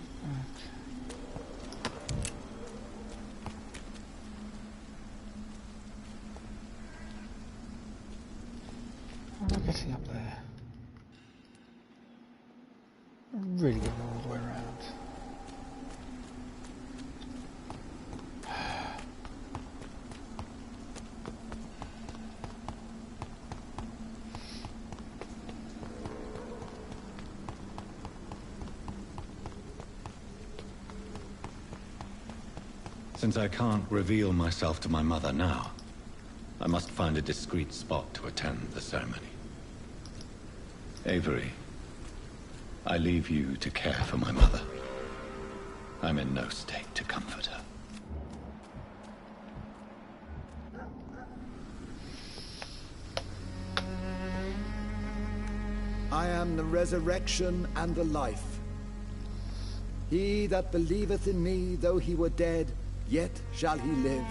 How am I getting up there? I'm really going all the way around. Since I can't reveal myself to my mother now, I must find a discreet spot to attend the ceremony. Avery, I leave you to care for my mother. I'm in no state to comfort her. I am the resurrection and the life. He that believeth in me, though he were dead, yet shall he live.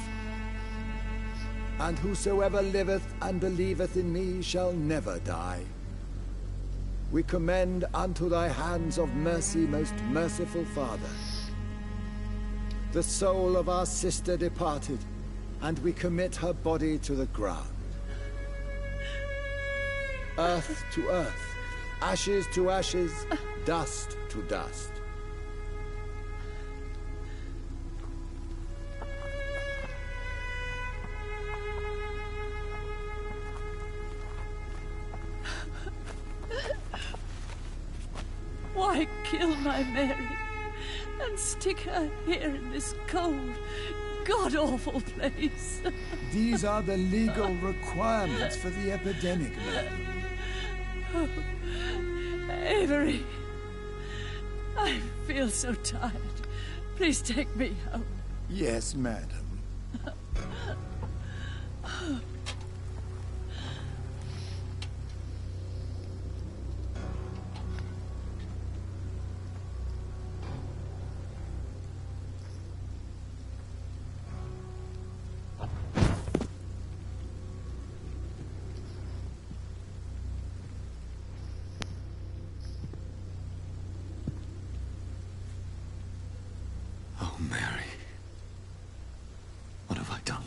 And whosoever liveth and believeth in me shall never die. We commend unto thy hands of mercy, most merciful Father, the soul of our sister departed, and we commit her body to the ground. Earth to earth, ashes to ashes, dust to dust. Why kill my Mary and stick her here in this cold, god-awful place? These are the legal requirements for the epidemic, madam. Oh, Avery, I feel so tired. Please take me home. Yes, madam. Oh, Mary. What have I done?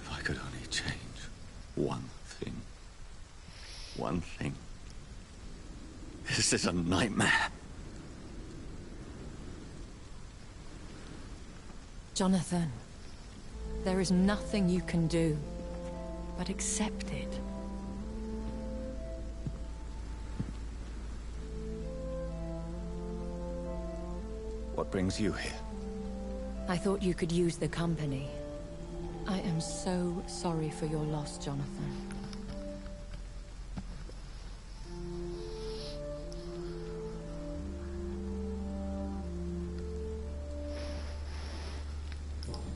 If I could only change one thing. One thing. This is a nightmare. Jonathan, there is nothing you can do but accept it. What brings you here? I thought you could use the company. I am so sorry for your loss, Jonathan.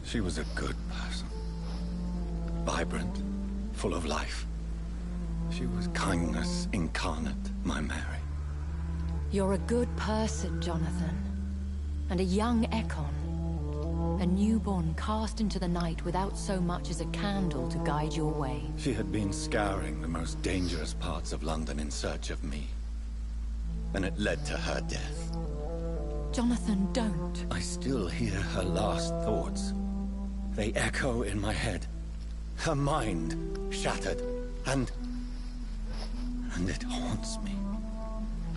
She was a good person. Vibrant, full of life. She was kindness incarnate, my Mary. You're a good person, Jonathan. And a young Ekon. A newborn cast into the night without so much as a candle to guide your way. She had been scouring the most dangerous parts of London in search of me. And it led to her death. Jonathan, don't. I still hear her last thoughts. They echo in my head. Her mind shattered, and it haunts me.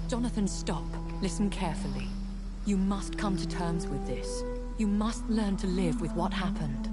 Jonathan, stop. Listen carefully. You must come to terms with this. You must learn to live with what happened.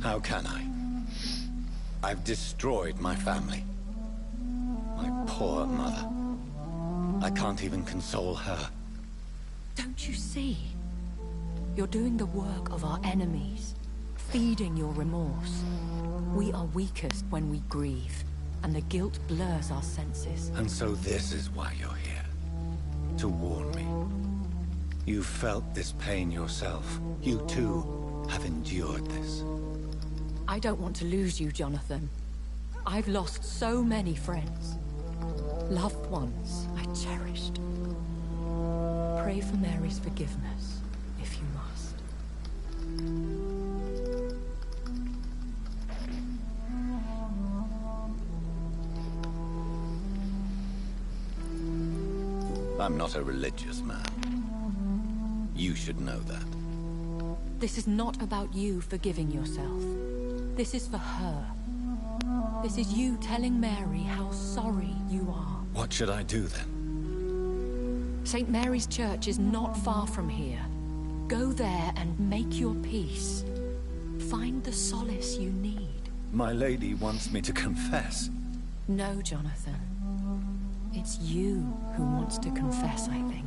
How can I? I've destroyed my family. My poor mother. I can't even console her. Don't you see? You're doing the work of our enemies, feeding your remorse. We are weakest when we grieve, and the guilt blurs our senses. And so this is why you're here. To warn me. You've felt this pain yourself. You too have endured this. I don't want to lose you, Jonathan. I've lost so many friends. Loved ones I cherished. Pray for Mary's forgiveness, if you must. I'm not a religious man. You should know that. This is not about you forgiving yourself. This is for her. This is you telling Mary how sorry you are. What should I do then? St. Mary's Church is not far from here. Go there and make your peace. Find the solace you need. My lady wants me to confess. No, Jonathan. It's you who wants to confess, I think.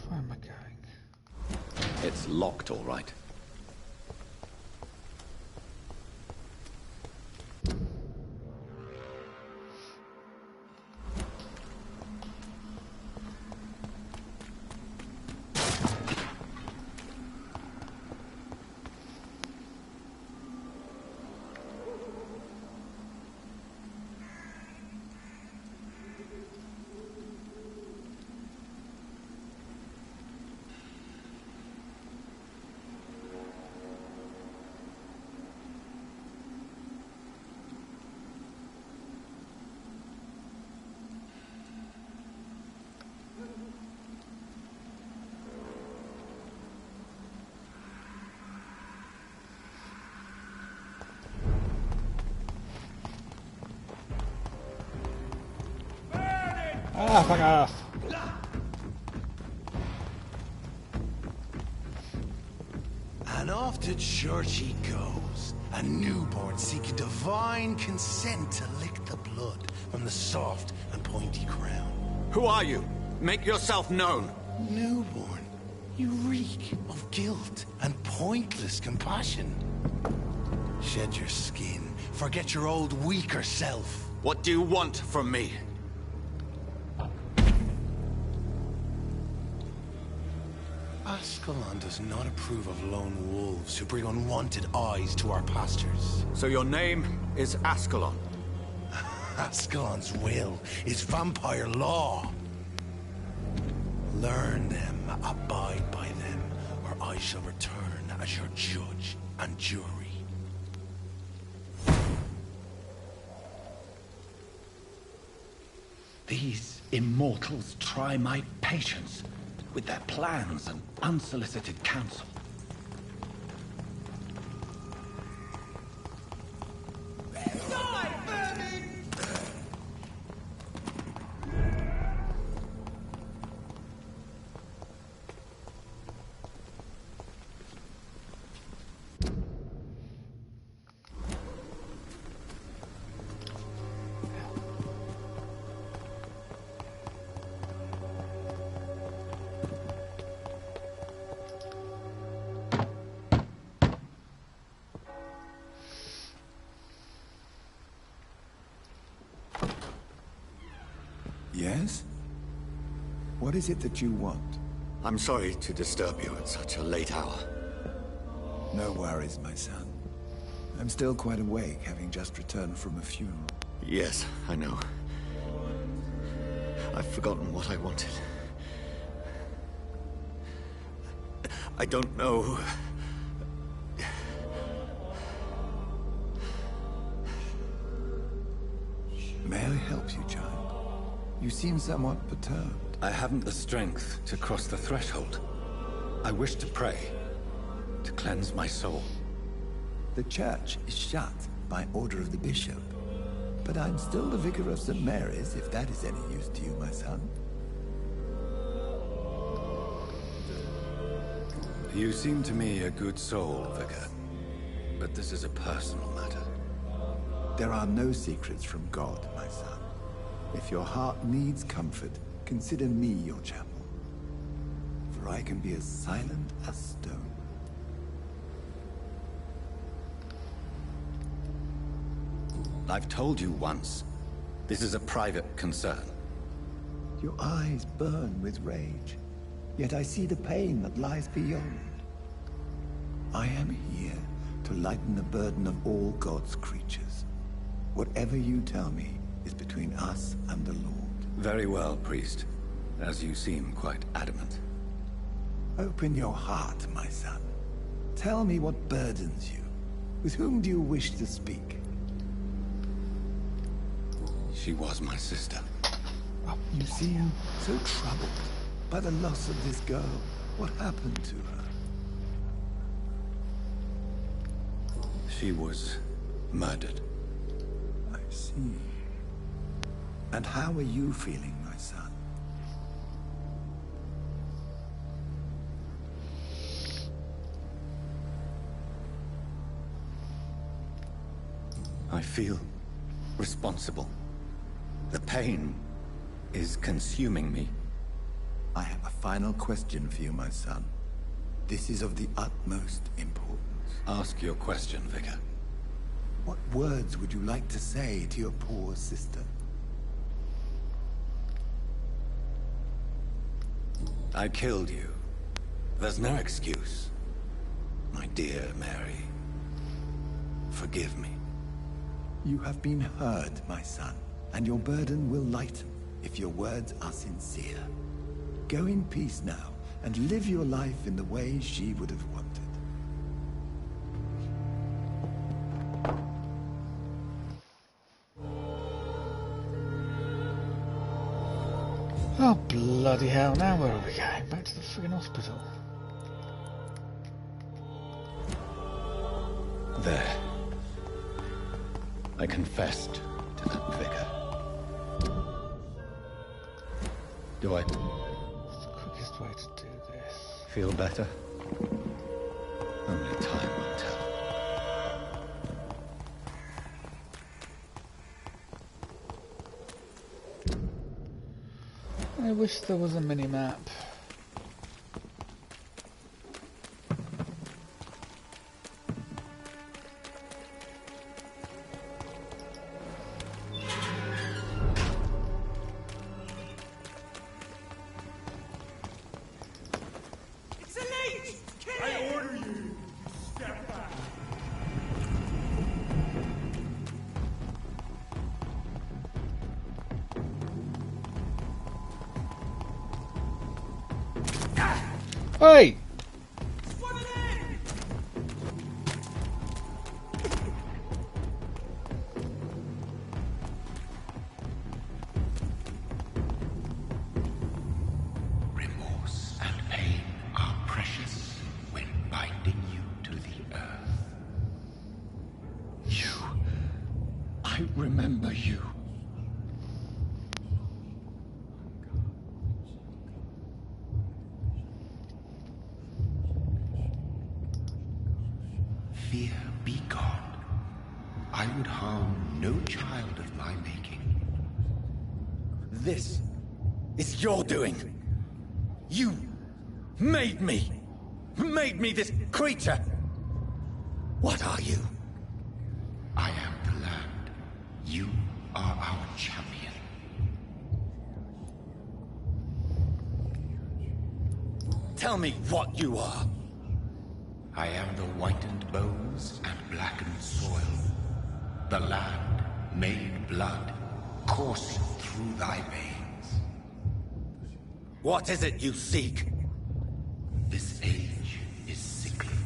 Where am I going? It's locked, all right. Ah, fuck off. And off to church he goes, a newborn seeking divine consent to lick the blood from the soft and pointy crown. Who are you? Make yourself known. Newborn, you reek of guilt and pointless compassion. Shed your skin, forget your old weaker self. What do you want from me? Ascalon does not approve of lone wolves who bring unwanted eyes to our pastures. So your name is Ascalon? Ascalon's will is vampire law. Learn them, abide by them, or I shall return as your judge and jury. These immortals try my patience with their plans and unsolicited counsel. Yes? What is it that you want? I'm sorry to disturb you at such a late hour. No worries, my son. I'm still quite awake, having just returned from a funeral. Yes, I know. I've forgotten what I wanted. I don't know. May I help you, child? You seem somewhat perturbed. I haven't the strength to cross the threshold. I wish to pray, to cleanse my soul. The church is shut by order of the bishop. but I'm still the vicar of St. Mary's, if that is any use to you, my son. You seem to me a good soul, Vicar. But this is a personal matter. There are no secrets from God, my son. If your heart needs comfort, consider me your chapel. For I can be as silent as stone. I've told you once, this is a private concern. Your eyes burn with rage, yet I see the pain that lies beyond. I am here to lighten the burden of all God's creatures. Whatever you tell me is between us and the Lord. Very well, priest, as you seem quite adamant. Open your heart, my son. Tell me what burdens you. With whom do you wish to speak? She was my sister. You seem so troubled by the loss of this girl. What happened to her? She was murdered. I see. And how are you feeling, my son? I feel responsible. The pain is consuming me. I have a final question for you, my son. This is of the utmost importance. Ask your question, Vicar. What words would you like to say to your poor sister? I killed you. There's no excuse. My dear Mary, forgive me. You have been heard, my son, and your burden will lighten if your words are sincere. Go in peace now, and live your life in the way she would have wanted. Oh, bloody hell, now where are we going? Back to the friggin' hospital. There. I confessed to that vicar. Do I... It's the quickest way to do this. feel better? Only time will tell. I wish there was a mini-map. It's elite! Kill it! I order you! Step back! Hey! Remorse and pain are precious when binding you to the earth. You. I remember you. Fear be gone. I would harm no child of my making. This is your doing. You made me. Made me this creature. What are you? I am the land. You are our champion. Tell me what you are. I am the whitened bones and blackened soil. The land made blood coursing through thy veins. What is it you seek? This age is sickly.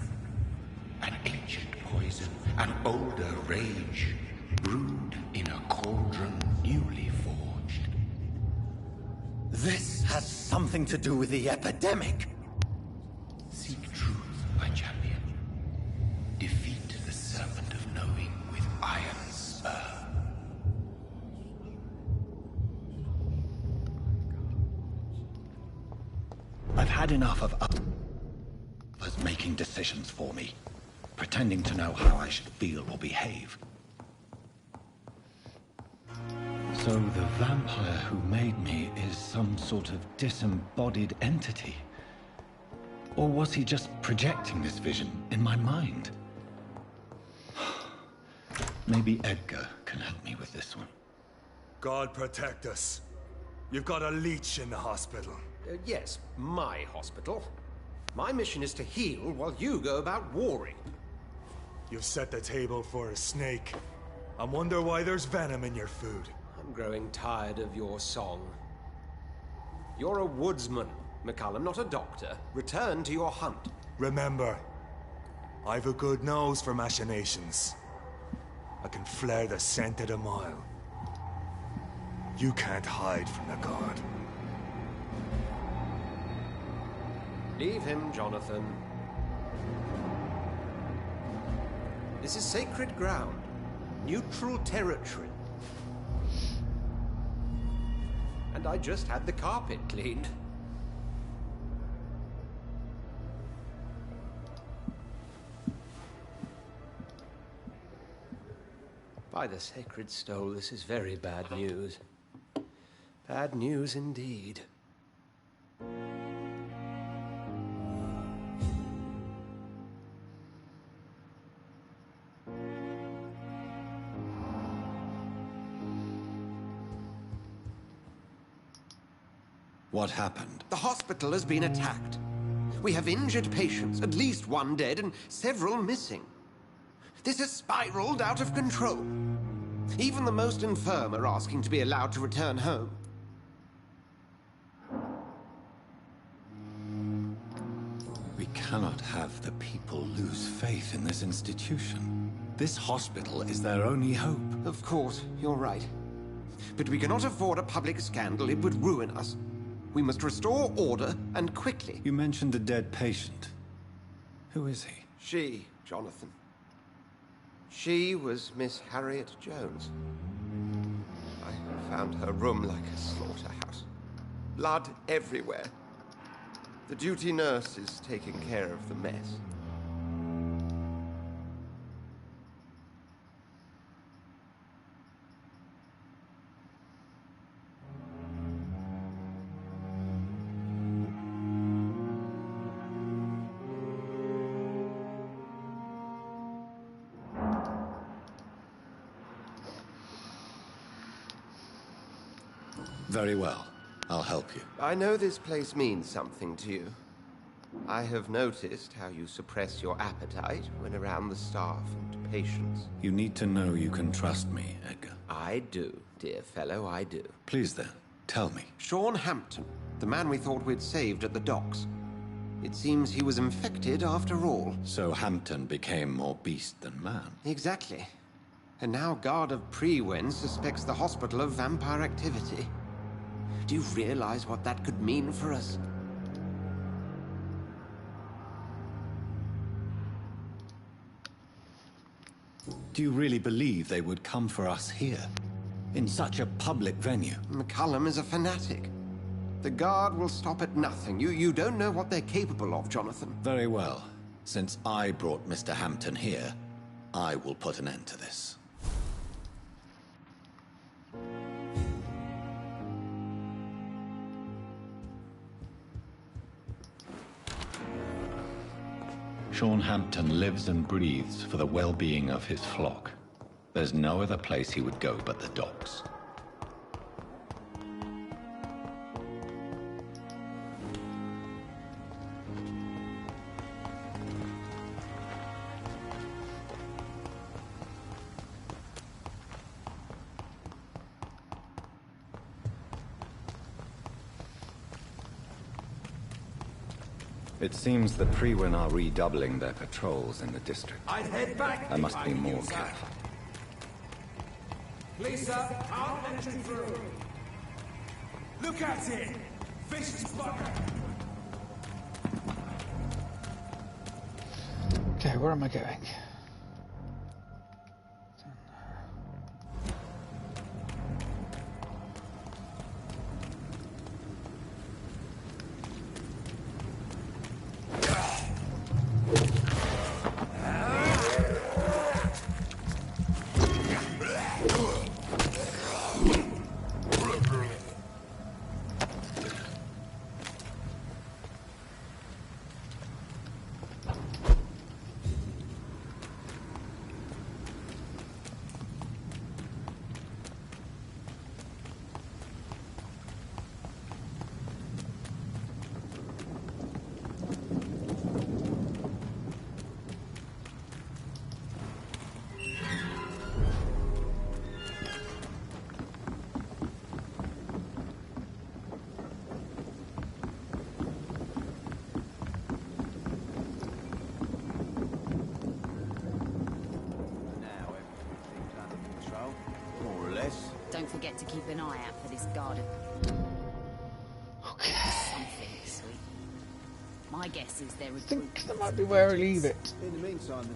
An ancient poison, an older rage, brewed in a cauldron newly forged. This has something to do with the epidemic. Seek truth, my champion. Defeat the serpent of knowing with iron spur. had enough of others making decisions for me, pretending to know how I should feel or behave. So the vampire who made me is some sort of disembodied entity? Or was he just projecting this vision in my mind? Maybe Edgar can help me with this one. God protect us. You've got a leech in the hospital. Yes, my hospital. My mission is to heal while you go about warring. You've set the table for a snake. I wonder why there's venom in your food. I'm growing tired of your song. You're a woodsman, McCullum, not a doctor. Return to your hunt. Remember, I've a good nose for machinations. I can flare the scent at a mile. You can't hide from the god. Leave him, Jonathan. This is sacred ground. Neutral territory. And I just had the carpet cleaned. By the sacred stole, this is very bad news. Bad news indeed. What happened? The hospital has been attacked. We have injured patients, at least one dead and several missing. This has spiraled out of control. Even the most infirm are asking to be allowed to return home. We cannot have the people lose faith in this institution. This hospital is their only hope. Of course, you're right. But we cannot afford a public scandal. It would ruin us. We must restore order, and quickly. You mentioned a dead patient. Who is he? She, Jonathan. She was Miss Harriet Jones. I found her room like a slaughterhouse. Blood everywhere. The duty nurse is taking care of the mess. Very well. I'll help you. I know this place means something to you. I have noticed how you suppress your appetite when around the staff and patients. You need to know you can trust me, Edgar. I do, dear fellow, I do. Please then, tell me. Sean Hampton, the man we thought we'd saved at the docks. It seems he was infected after all. So Hampton became more beast than man. Exactly. And now Guard of Prewen suspects the hospital of vampire activity. Do you realize what that could mean for us? Do you really believe they would come for us here? In such a public venue? McCullum is a fanatic. The Guard will stop at nothing. You don't know what they're capable of, Jonathan. Very well. Since I brought Mr. Hampton here, I will put an end to this. Sean Hampton lives and breathes for the well-being of his flock. There's no other place he would go but the docks. It seems the Prewen are redoubling their patrols in the district. I'd head back. I must be more careful. Lisa, out entry through. Look at it! Vicious bugger! Okay, where am I going? eye out for this garden. Okay. Something sweet. My guess is they're I think that might be where I leave it.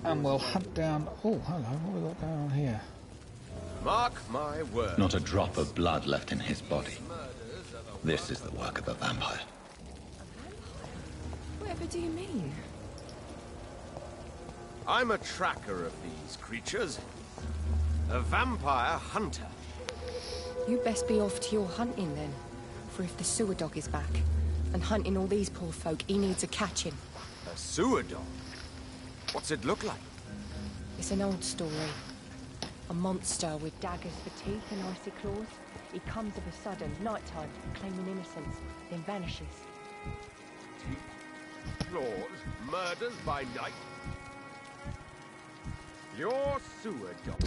And we'll hunt down... Oh, hello, what have we got going on here? Mark my word. Not a drop of blood left in his body. This is the work of a vampire. Whatever do you mean? I'm a tracker of these creatures. A vampire hunter. You best be off to your hunting then. For if the sewer dog is back and hunting all these poor folk, he needs a catching. A sewer dog? What's it look like? It's an old story. A monster with daggers for teeth and icy claws. He comes of a sudden, nighttime, claiming innocence, then vanishes. Teeth, claws, murders by night. Your sewer dog.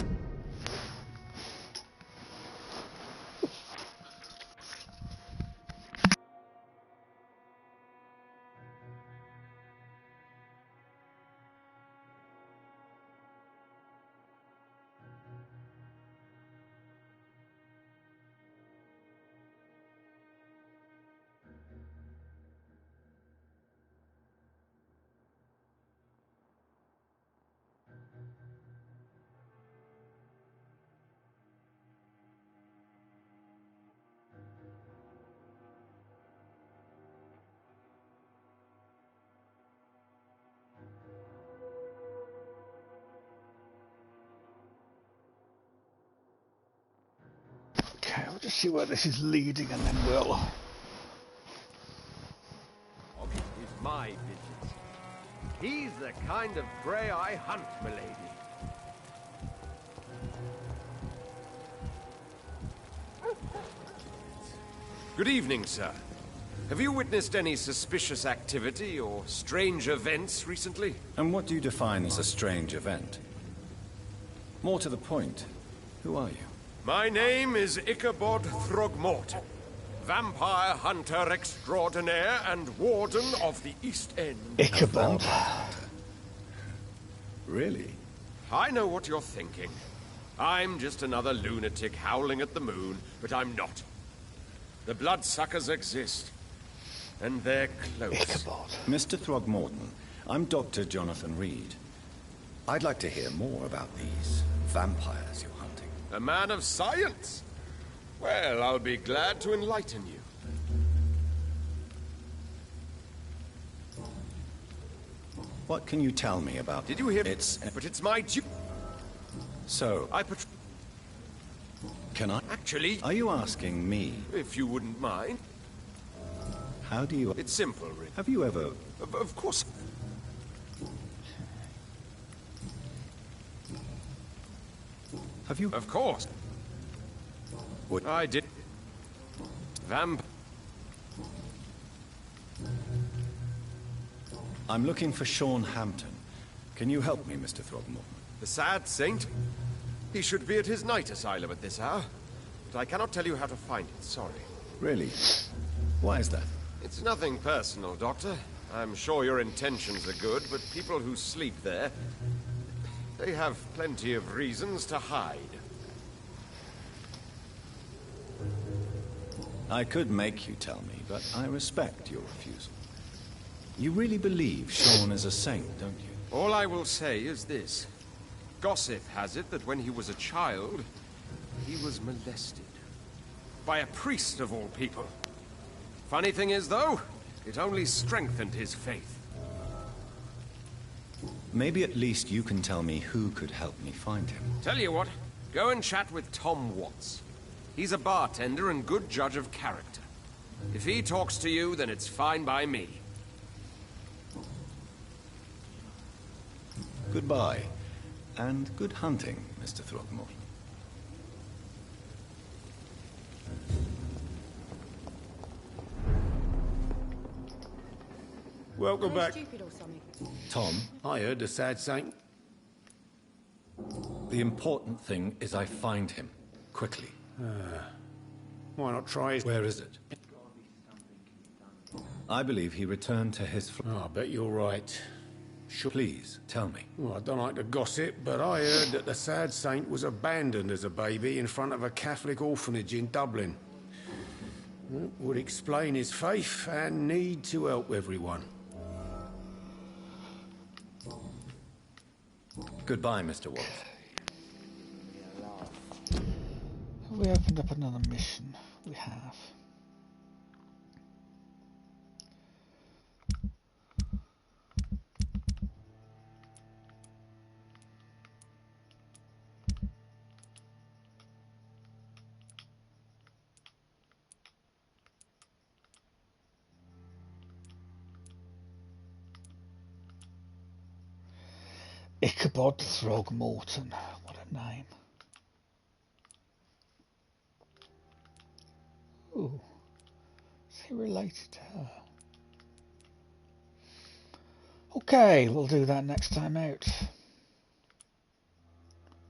Okay, we'll just see where this is leading and then we'll... Is my business. He's the kind of prey I hunt, milady. Good evening, sir. Have you witnessed any suspicious activity or strange events recently? And what do you define as a strange event? More to the point, who are you? My name is Ichabod Throgmorton, vampire hunter extraordinaire and warden of the East End. Ichabod? Really? I know what you're thinking. I'm just another lunatic howling at the moon, but I'm not. The bloodsuckers exist, and they're close. Ichabod. Mr. Throgmorton, I'm Dr. Jonathan Reed. I'd like to hear more about these vampires you're hunting. A man of science? Well, I'll be glad to enlighten you. What can you tell me about... Did you hear? But it's my duty. So... Can I? Actually... Are you asking me? If you wouldn't mind. How do you... It's simple, really. Have you ever... Of course. Have you... Of course. What? I did. I'm looking for Sean Hampton. Can you help me, Mr. Throgmorton? The sad saint? He should be at his night asylum at this hour. But I cannot tell you how to find it, sorry. Really? Why is that? It's nothing personal, Doctor. I'm sure your intentions are good, but people who sleep there... they have plenty of reasons to hide. I could make you tell me, but I respect your refusal. You really believe Sean is a saint, don't you? All I will say is this. Gossip has it that when he was a child, he was molested. By a priest of all people. Funny thing is, though, it only strengthened his faith. Maybe at least you can tell me who could help me find him. Tell you what, go and chat with Tom Watts. He's a bartender and good judge of character. If he talks to you, then it's fine by me. Goodbye, and good hunting, Mr. Throgmorton. Welcome back. Stupid or something. Tom, I heard the sad saint. the important thing is I find him, quickly. Why not try his... Where is it? I believe he returned to his... Oh, I bet you're right. Please, tell me. Well, I don't like to gossip, but I heard that the sad saint was abandoned as a baby in front of a Catholic orphanage in Dublin. It would explain his faith and need to help everyone. Goodbye, Mr. Wolf. Have we opened up another mission? We have. Ichabod Throgmorton. What a name. Ooh. Is he related to her? Okay, we'll do that next time out.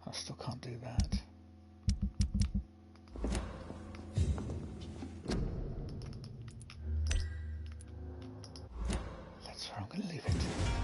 I still can't do that. That's where I'm going to leave it.